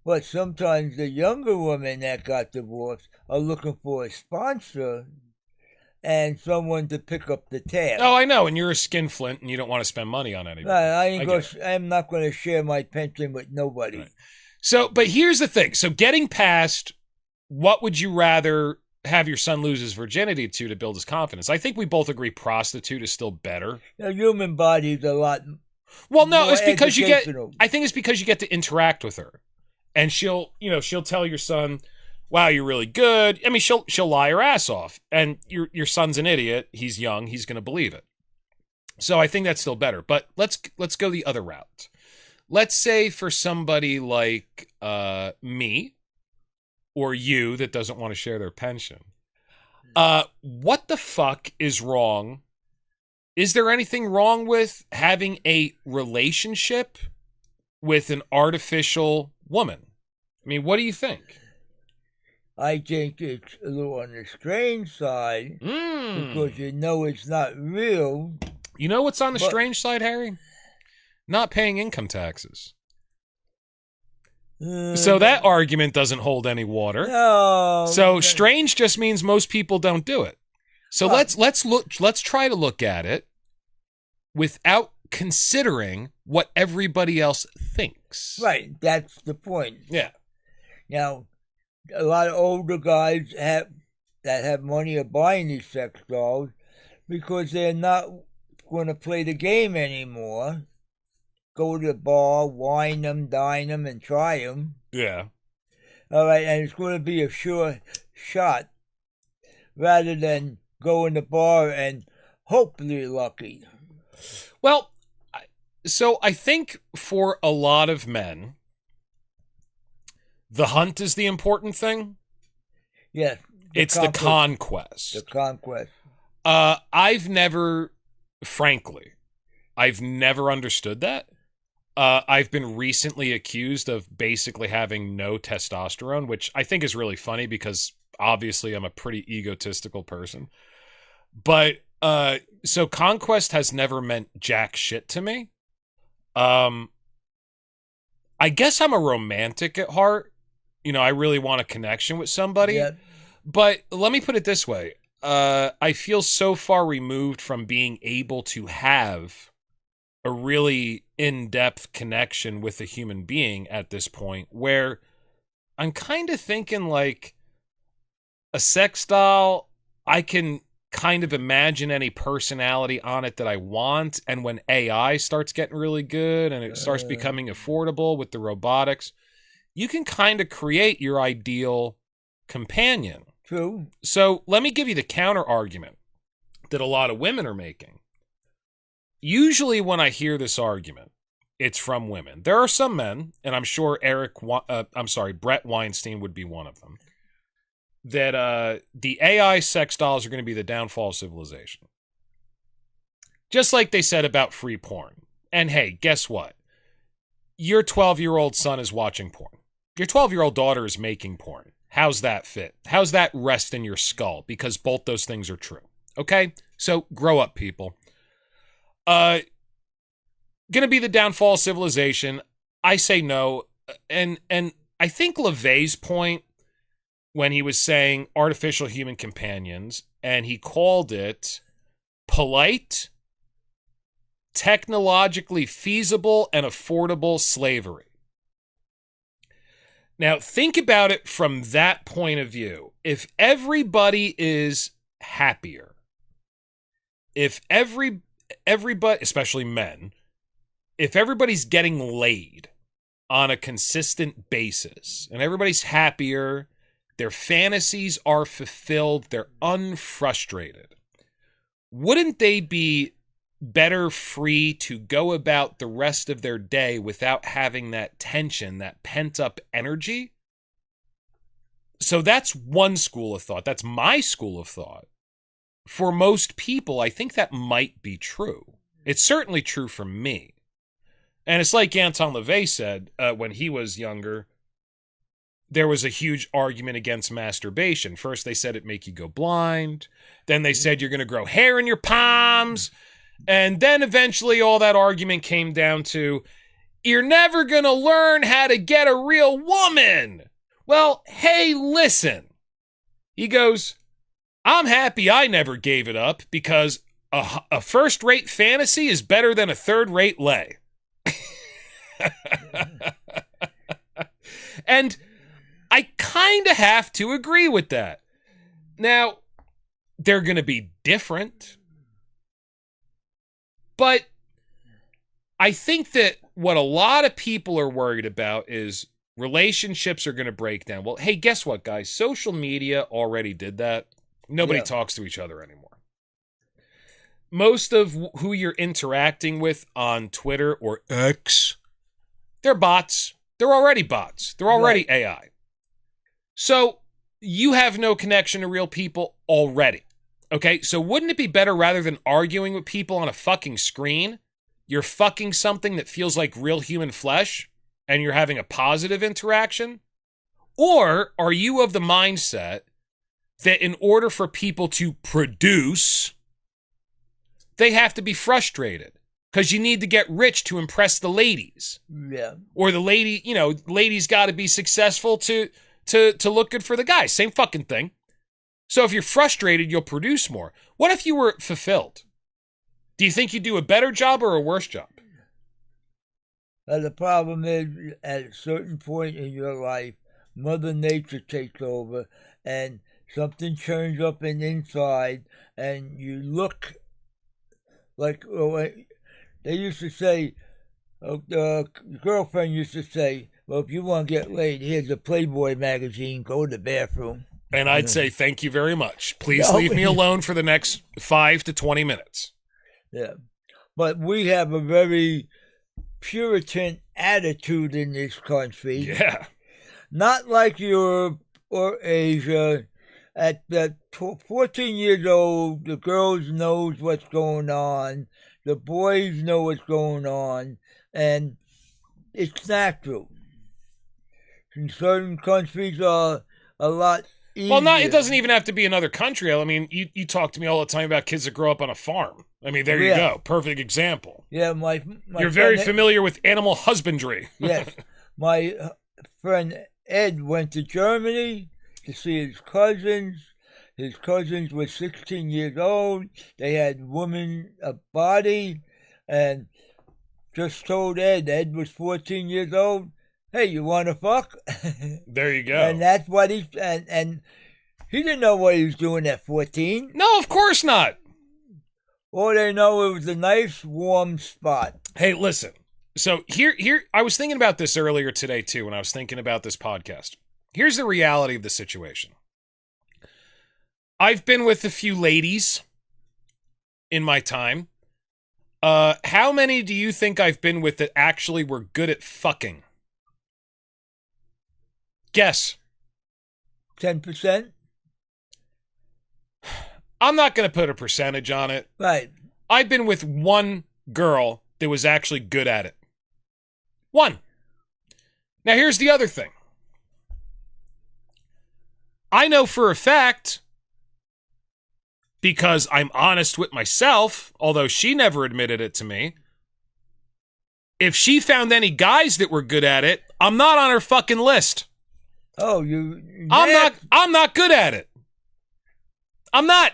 But sometimes the younger women that got divorced are looking for a sponsor and someone to pick up the tab. Oh, I know, and you're a skinflint and you don't want to spend money on anybody. I'm not going to share my pension with nobody. Right. So, but here's the thing. So getting past, what would you rather have your son lose his virginity to build his confidence? I think we both agree prostitute is still better. The human body is a lot. Well, no, it's because I think it's because you get to interact with her. And she'll tell your son, "Wow, you're really good." I mean, she'll lie her ass off. And your son's an idiot. He's young. He's going to believe it. So I think that's still better. But let's go the other route. Let's say for somebody like me or you that doesn't want to share their pension. What the fuck is wrong? Is there anything wrong with having a relationship with an artificial woman? I mean, what do you think? I think it's a little on the strange side because it's not real. You know what's on the strange side, Harry? Not paying income taxes. So that argument doesn't hold any water. No. So strange just means most people don't do it. So let's try to look at it without considering what everybody else thinks. Right, that's the point. Yeah. Now, a lot of older guys have money are buying these sex dolls because they're not going to play the game anymore. Go to the bar, wine them, dine them, and try them. Yeah. All right, and it's going to be a sure shot rather than go in the bar and hope you're lucky. Well, so I think for a lot of men, the hunt is the important thing. Yes. It's the conquest. The conquest. I've never understood that. I've been recently accused of basically having no testosterone, which I think is really funny because obviously I'm a pretty egotistical person. But so conquest has never meant jack shit to me. I guess I'm a romantic at heart. You know, I really want a connection with somebody. Yeah. But let me put it this way. I feel so far removed from being able to have a really in-depth connection with a human being at this point, where I'm kind of thinking like a sex doll, I can kind of imagine any personality on it that I want. And when AI starts getting really good and it starts becoming affordable with the robotics, you can kind of create your ideal companion. True. So let me give you the counter argument that a lot of women are making. Usually when I hear this argument, it's from women. There are some men, and I'm sure Brett Weinstein would be one of them, that the AI sex dolls are going to be the downfall of civilization. Just like they said about free porn. And hey, guess what? Your 12-year-old son is watching porn. Your 12-year-old daughter is making porn. How's that fit? How's that rest in your skull? Because both those things are true. Okay? So grow up, people. Gonna be the downfall of civilization. I say no. And I think LaVey's point when he was saying artificial human companions, and he called it polite, technologically feasible, and affordable slavery. Now, think about it from that point of view. If everybody is happier, if everybody, especially men, if everybody's getting laid on a consistent basis and everybody's happier, their fantasies are fulfilled, they're unfrustrated, wouldn't they be better free to go about the rest of their day without having that tension, that pent-up energy? So that's one school of thought. That's my school of thought. For most people, I think that might be true. It's certainly true for me. And it's like Anton LaVey said when he was younger, there was a huge argument against masturbation. First, they said it make you go blind. Then they said you're going to grow hair in your palms. And then eventually all that argument came down to, you're never going to learn how to get a real woman. Well, hey, listen. He goes, I'm happy I never gave it up because a first-rate fantasy is better than a third-rate lay. And I kind of have to agree with that. Now, they're going to be different. But I think that what a lot of people are worried about is relationships are going to break down. Well, hey, guess what, guys? Social media already did that. Nobody talks to each other anymore. Most of who you're interacting with on Twitter or X, they're bots. They're already bots. They're already AI. So you have no connection to real people already. Okay, so wouldn't it be better rather than arguing with people on a fucking screen, you're fucking something that feels like real human flesh and you're having a positive interaction? Or are you of the mindset that in order for people to produce, they have to be frustrated because you need to get rich to impress the ladies? Yeah. Or the lady, ladies got to be successful to look good for the guys. Same fucking thing. So if you're frustrated, you'll produce more. What if you were fulfilled? Do you think you'd do a better job or a worse job? The problem is, at a certain point in your life, Mother Nature takes over and something turns up in inside and you look like, they used to say, the girlfriend used to say, well, if you want to get laid, here's a Playboy magazine, go to the bathroom. And I'd say, thank you very much. Please leave me alone for the next 5 to 20 minutes. Yeah. But we have a very Puritan attitude in this country. Yeah. Not like Europe or Asia. At 14 years old, the girls knows what's going on. The boys know what's going on. And it's natural. In certain countries are a lot Well, it doesn't even have to be another country. I mean, you talk to me all the time about kids that grow up on a farm. I mean, there you go. Perfect example. Yeah, my You're very familiar with animal husbandry. Yes. My friend Ed went to Germany to see his cousins. His cousins were 16 years old. They had a body, and just told Ed was 14 years old, hey, you want to fuck? There you go. And that's what and he didn't know what he was doing at 14. No, of course not. All they know, it was a nice, warm spot. Hey, listen. So here, I was thinking about this earlier today, too, when I was thinking about this podcast. Here's the reality of the situation. I've been with a few ladies in my time. How many do you think I've been with that actually were good at fucking? Guess. 10%? I'm not going to put a percentage on it. Right. I've been with one girl that was actually good at it. One. Now, here's the other thing. I know for a fact, because I'm honest with myself, although she never admitted it to me, if she found any guys that were good at it, I'm not on her fucking list. Oh, I'm not good at it. I'm not.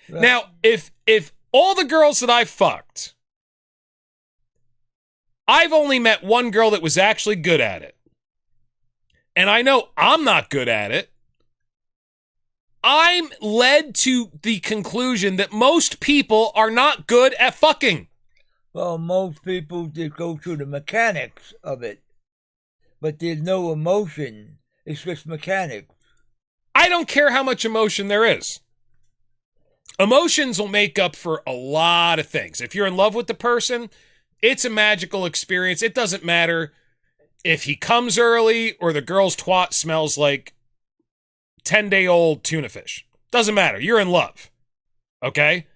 Right. Now, if all the girls that I've fucked, I've only met one girl that was actually good at it, and I know I'm not good at it, I'm led to the conclusion that most people are not good at fucking. Well, most people just go through the mechanics of it, but there's no emotion. It's just mechanics. I don't care how much emotion there is. Emotions will make up for a lot of things. If you're in love with the person, it's a magical experience. It doesn't matter if he comes early or the girl's twat smells like 10-day-old tuna fish. Doesn't matter. You're in love. Okay?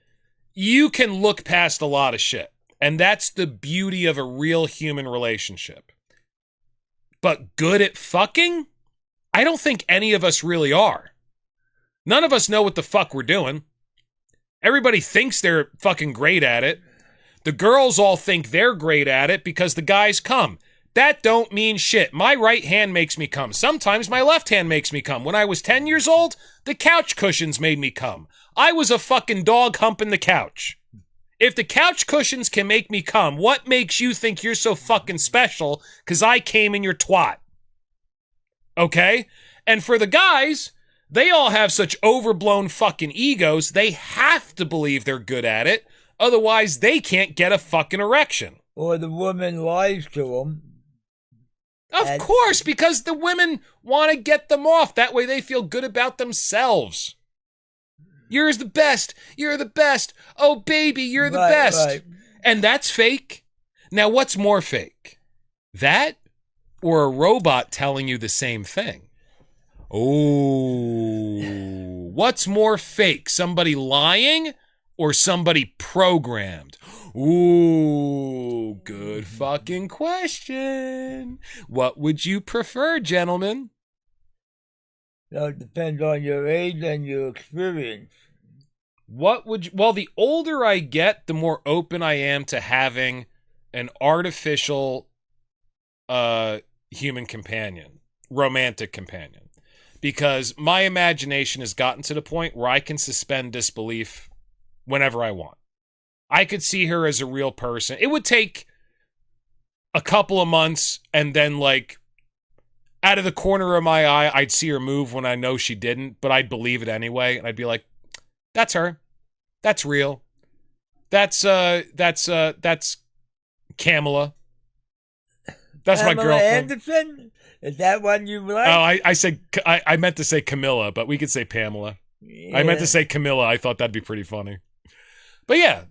You can look past a lot of shit. And that's the beauty of a real human relationship. But good at fucking? I don't think any of us really are. None of us know what the fuck we're doing. Everybody thinks they're fucking great at it. The girls all think they're great at it because the guys come. That don't mean shit. My right hand makes me come. Sometimes my left hand makes me come. When I was 10 years old, the couch cushions made me come. I was a fucking dog humping the couch. If the couch cushions can make me come, what makes you think you're so fucking special because I came in your twat? Okay? And for the guys, they all have such overblown fucking egos, they have to believe they're good at it. Otherwise, they can't get a fucking erection. Or the woman lies to them. Of course, because the women want to get them off. That way they feel good about themselves. You're the best. You're the best. Oh, baby, you're the best. Right. And that's fake. Now, what's more fake? That or a robot telling you the same thing? Oh, what's more fake? Somebody lying or somebody programmed? Ooh, good fucking question. What would you prefer, gentlemen? No, it depends on your age and your experience. What would you... Well, the older I get, the more open I am to having an artificial human companion, romantic companion. Because my imagination has gotten to the point where I can suspend disbelief whenever I want. I could see her as a real person. It would take a couple of months, and then, like, out of the corner of my eye, I'd see her move when I know she didn't, but I'd believe it anyway, and I'd be like, that's her. That's real. That's Kamala. That's my girlfriend. Anderson? Is that one you like? Oh, I meant to say Camilla, but we could say Pamela. Yeah. I meant to say Camilla. I thought that'd be pretty funny. But yeah,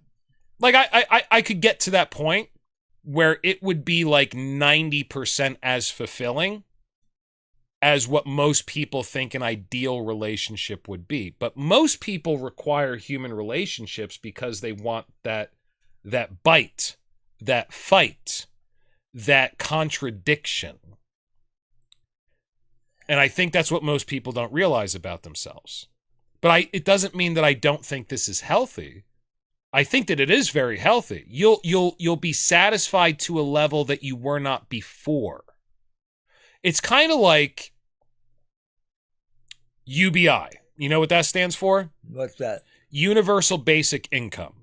like I could get to that point where it would be like 90% as fulfilling as what most people think an ideal relationship would be. But most people require human relationships because they want that bite, that fight, that contradiction. And I think that's what most people don't realize about themselves. But it doesn't mean that I don't think this is healthy. I think that it is very healthy. You'll be satisfied to a level that you were not before. It's kind of like UBI. You know what that stands for? What's that? Universal Basic Income.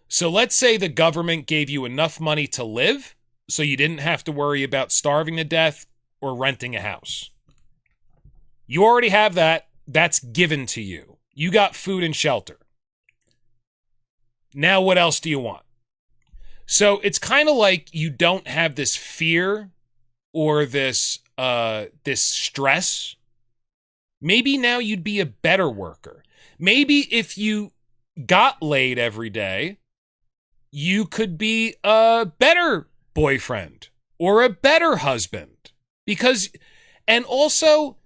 So let's say the government gave you enough money to live so you didn't have to worry about starving to death or renting a house. You already have that. That's given to you. You got food and shelter. Now what else do you want? So it's kind of like you don't have this fear or this stress. Maybe now you'd be a better worker. Maybe if you got laid every day, you could be a better boyfriend or a better husband. And also,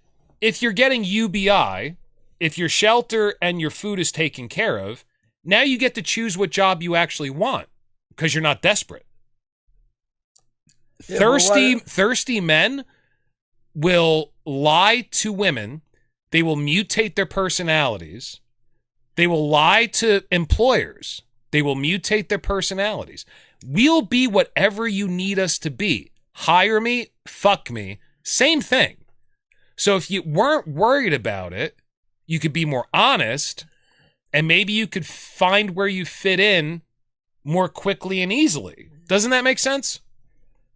if you're getting UBI, if your shelter and your food is taken care of, now you get to choose what job you actually want because you're not desperate. Yeah, thirsty men will lie to women. They will mutate their personalities. They will lie to employers. They will mutate their personalities. We'll be whatever you need us to be. Hire me, fuck me, same thing. So if you weren't worried about it, you could be more honest, and maybe you could find where you fit in more quickly and easily. Doesn't that make sense?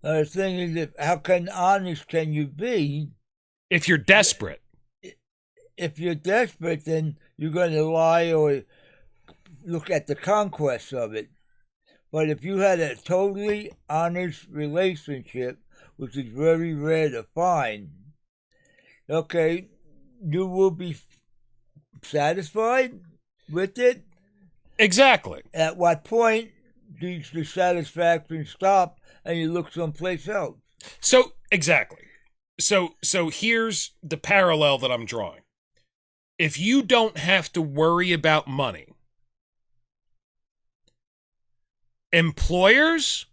The thing is, how honest can you be? If you're desperate. If you're desperate, then you're going to lie or look at the conquest of it. But if you had a totally honest relationship, which is very rare to find, okay, you will be satisfied with it. Exactly. At what point does the satisfaction stop and you look someplace else? So, exactly. So here's the parallel that I'm drawing. If you don't have to worry about money, employers,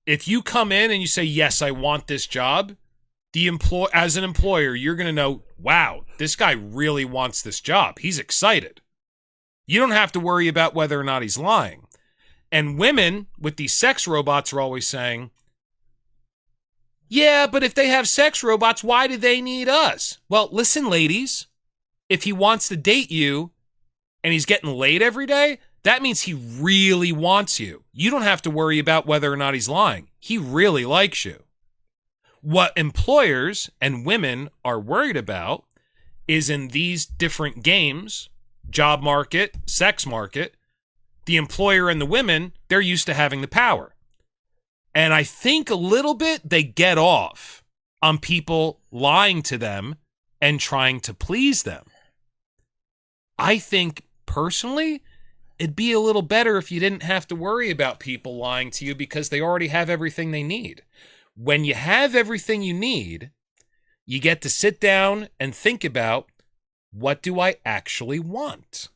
if you come in and you say, yes, I want this job, as an employer, you're going to know, wow, this guy really wants this job. He's excited. You don't have to worry about whether or not he's lying. And women with these sex robots are always saying, yeah, but if they have sex robots, why do they need us? Well, listen, ladies, if he wants to date you and he's getting laid every day, that means he really wants you. You don't have to worry about whether or not he's lying. He really likes you. What employers and women are worried about is in these different games, job market, sex market, the employer and the women, they're used to having the power. And I think a little bit they get off on people lying to them and trying to please them. I think personally, it'd be a little better if you didn't have to worry about people lying to you because they already have everything they need. When you have everything you need, you get to sit down and think about, what do I actually want?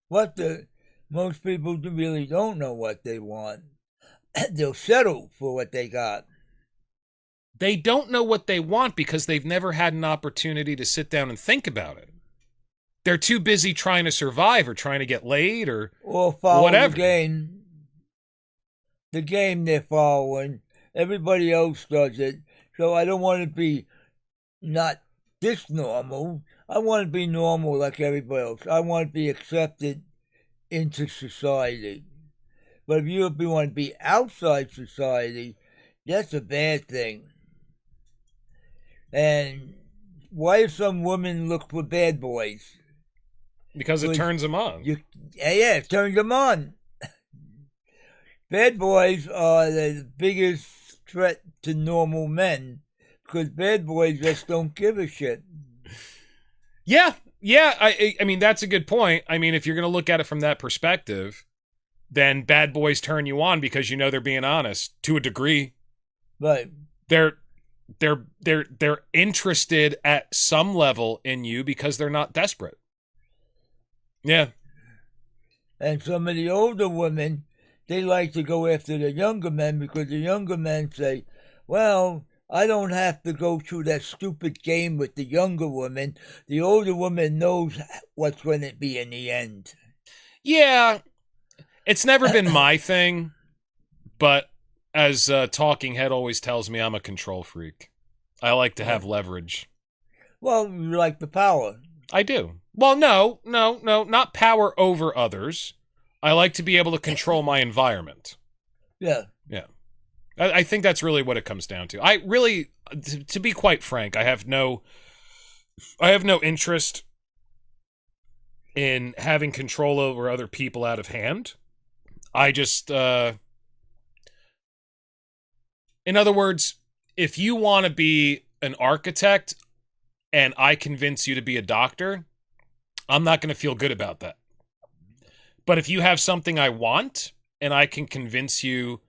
Most people really don't know what they want. They'll settle for what they got. They don't know what they want because they've never had an opportunity to sit down and think about it. They're too busy trying to survive or trying to get laid or follow whatever. The game they're following. Everybody else does it. So I don't want to be not this normal. I want to be normal like everybody else. I want to be accepted into society. But if you want to be outside society, that's a bad thing. And why do some women look for bad boys? Because it turns them on. It turns them on. Bad boys are the biggest threat to normal men because bad boys just don't give a shit. Yeah. I mean, that's a good point. I mean, if you're going to look at it from that perspective, then bad boys turn you on because you know they're being honest to a degree. Right. They're interested at some level in you because they're not desperate. Yeah. And some of the older women, they like to go after the younger men because the younger men say, well, I don't have to go through that stupid game with the younger woman. The older woman knows what's going to be in the end. Yeah, it's never been my thing, but as Talking Head always tells me, I'm a control freak. I like to have leverage. Well, you like the power. I do. Well, no, not power over others. I like to be able to control my environment. Yeah. Yeah. I think that's really what it comes down to. I really, to be quite frank, I have no interest in having control over other people out of hand. I just, in other words, if you want to be an architect and I convince you to be a doctor, I'm not going to feel good about that. But if you have something I want and I can convince you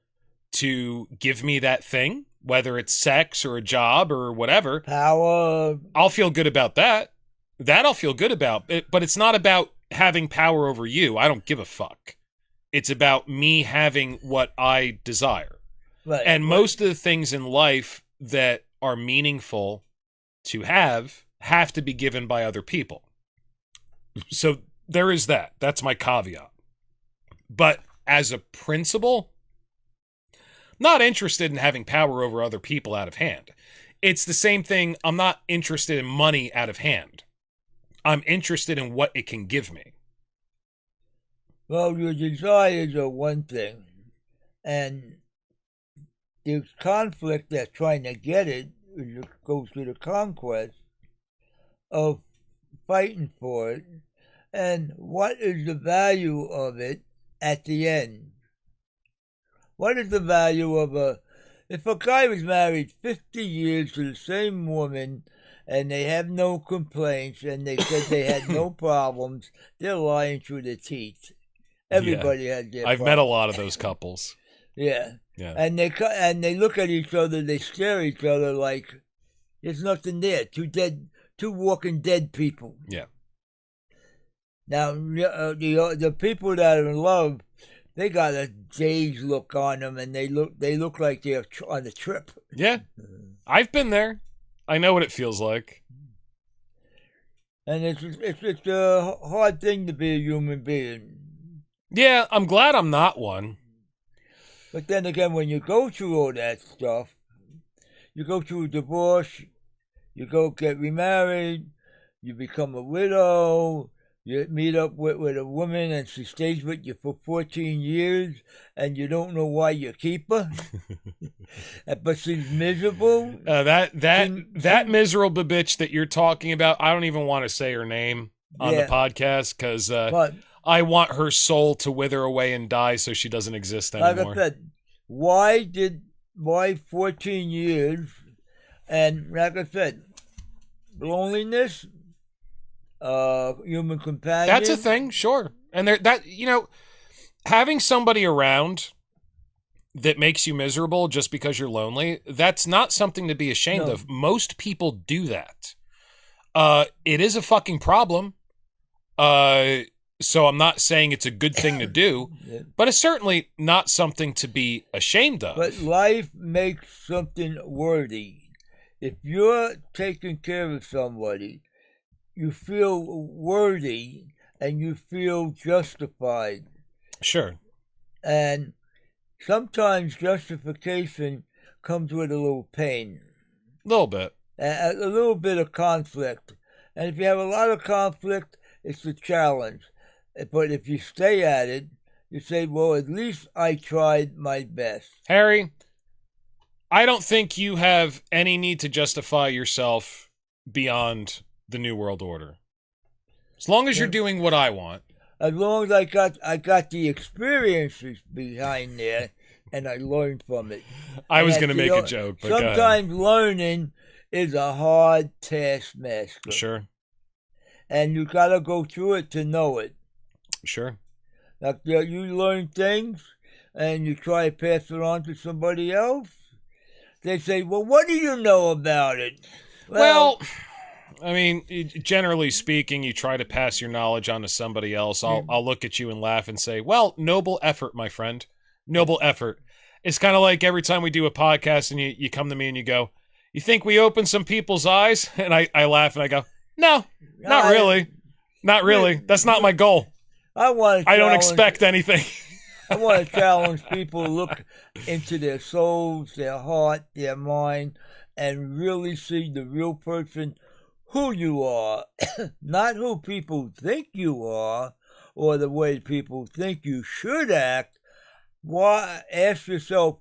to give me that thing, whether it's sex or a job or whatever, power, I'll feel good about that. That I'll feel good about. But it's not about having power over you. I don't give a fuck. It's about me having what I desire. Right. And most of the things in life that are meaningful to have to be given by other people. So there is that. That's my caveat. But as a principle, not interested in having power over other people out of hand. It's the same thing. I'm not interested in money out of hand. I'm interested in what it can give me. Well, your desires are one thing, and there's conflict that's trying to get it. You go through the conquest of fighting for it, and what is the value of it at the end? What is the value of if a guy was married 50 years to the same woman and they have no complaints and they said they had no problems, they're lying through their teeth. Everybody has their I've met a lot of those couples. Yeah. Yeah. And they look at each other, they stare at each other like there's nothing there. Two walking dead people. Yeah. Now, the people that are in love, they got a dazed look on them, and they look like they're on a trip. Yeah, I've been there. I know what it feels like. And it's a hard thing to be a human being. Yeah, I'm glad I'm not one. But then again, when you go through all that stuff, you go through a divorce, you go get remarried, you become a widow. You meet up with a woman and she stays with you for 14 years and you don't know why you keep her. But she's miserable. That miserable bitch that you're talking about, I don't even want to say her name on the podcast because I want her soul to wither away and die so she doesn't exist anymore. Like I said, why 14 years? And like I said, loneliness, human companion. That's a thing, sure. And having somebody around that makes you miserable just because you're lonely, that's not something to be ashamed of. Most people do that. It is a fucking problem. So I'm not saying it's a good thing to do, but it's certainly not something to be ashamed of. But life makes something worthy. If you're taking care of somebody, you feel worthy and you feel justified. Sure. And sometimes justification comes with a little pain. A little bit. A little bit of conflict. And if you have a lot of conflict, it's a challenge. But if you stay at it, you say, well, at least I tried my best. Harry, I don't think you have any need to justify yourself beyond the New World Order. As long as you're doing what I want. As long as I got the experiences behind there and I learned from it. I was going to make a joke, but sometimes learning is a hard taskmaster. Sure. And you got to go through it to know it. Sure. Like you learn things and you try to pass it on to somebody else. They say, well, what do you know about it? Well, I mean, generally speaking, you try to pass your knowledge on to somebody else. I'll look at you and laugh and say, well, noble effort, my friend. Noble effort. It's kind of like every time we do a podcast and you come to me and you go, You think we open some people's eyes? And I laugh and I go, no, not really. Not really. That's not my goal. I don't expect anything. I want to challenge people to look into their souls, their heart, their mind, and really see the real person, who you are, not who people think you are or the way people think you should act. Why? Ask yourself,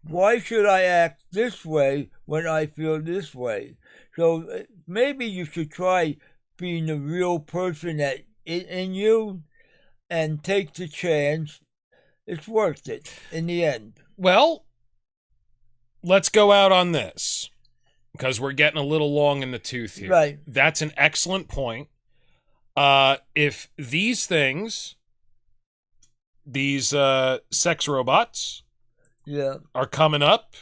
why should I act this way when I feel this way? So maybe you should try being the real person that in you and take the chance. It's worth it in the end. Well, let's go out on this because we're getting a little long in the tooth here. Right. That's an excellent point. If these things, these sex robots, are coming up,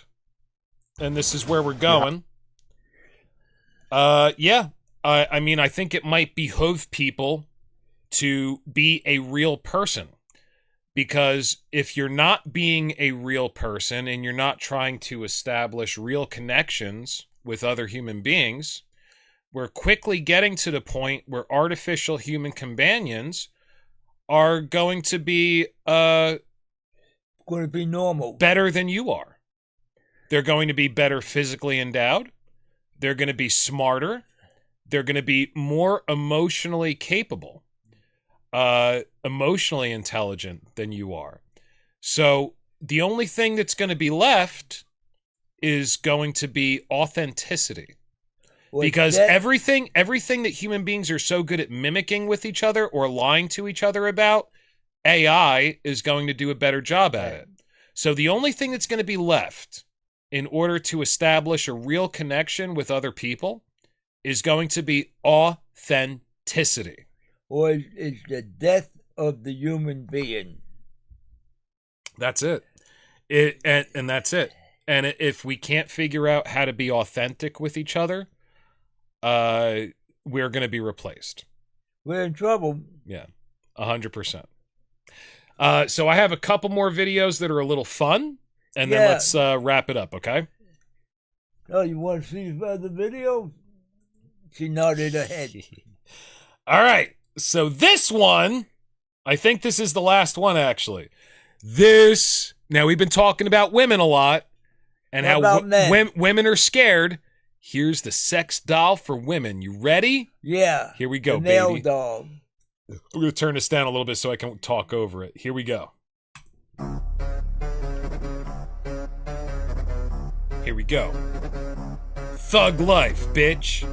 and this is where we're going. I mean, I think it might behoove people to be a real person. Because if you're not being a real person and you're not trying to establish real connections with other human beings, we're quickly getting to the point where artificial human companions are going to be normal, better than you are. They're going to be better physically endowed. They're going to be smarter. They're going to be more emotionally capable. Emotionally intelligent than you are. So the only thing that's going to be left is going to be authenticity. Because everything that human beings are so good at mimicking with each other or lying to each other about, AI is going to do a better job at it. So the only thing that's going to be left in order to establish a real connection with other people is going to be authenticity. Or is the death of the human being. That's it. And that's it. And if we can't figure out how to be authentic with each other, we're going to be replaced. We're in trouble. Yeah, 100%. So I have a couple more videos that are a little fun, and then let's wrap it up, okay? Oh, you want to see the video? She nodded her head. All right. So this one, I think this is the last one, actually. Now we've been talking about women a lot and how women are scared. Here's the sex doll for women. You ready? Yeah. Here we go, the nail baby. doll. We're going to turn this down a little bit so I can talk over it. Here we go. Here we go. Thug life, bitch.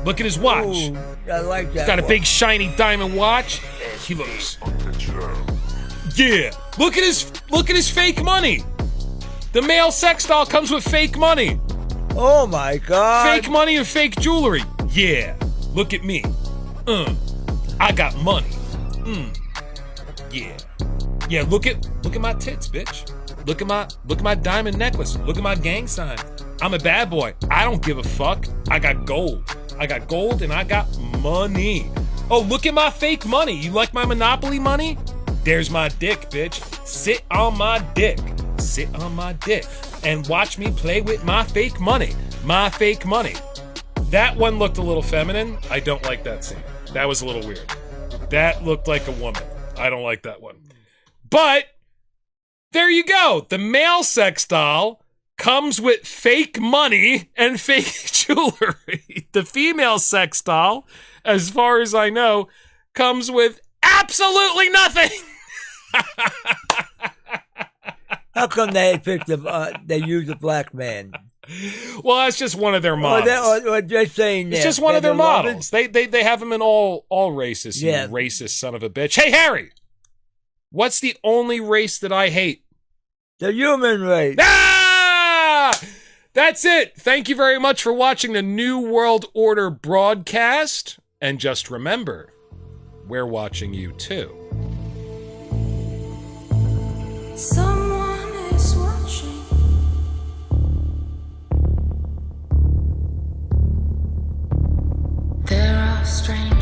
Look at his watch. Ooh, I like that. He's got a big shiny diamond watch. He looks. Yeah. Look at his fake money. The male sex doll comes with fake money. Oh my God. Fake money and fake jewelry. Yeah. Look at me. I got money. Yeah. Yeah, look at my tits, bitch. Look at my diamond necklace. Look at my gang sign. I'm a bad boy. I don't give a fuck. I got gold. I got gold and I got money. Oh, look at my fake money. You like my Monopoly money? There's my dick, bitch. Sit on my dick. Sit on my dick. And watch me play with my fake money. My fake money. That one looked a little feminine. I don't like that scene. That was a little weird. That looked like a woman. I don't like that one. But there you go. The male sex doll comes with fake money and fake jewelry. The female sex doll, as far as I know, comes with absolutely nothing. How come they picked they used a black man? Well, that's just one of their models. Or just saying it's just one of their models. They have them in all races. Yeah. You racist son of a bitch. Hey, Harry, what's the only race that I hate? The human race. Ah! That's it. Thank you very much for watching the New World Order broadcast. And just remember, we're watching you too. Someone is watching. There are strange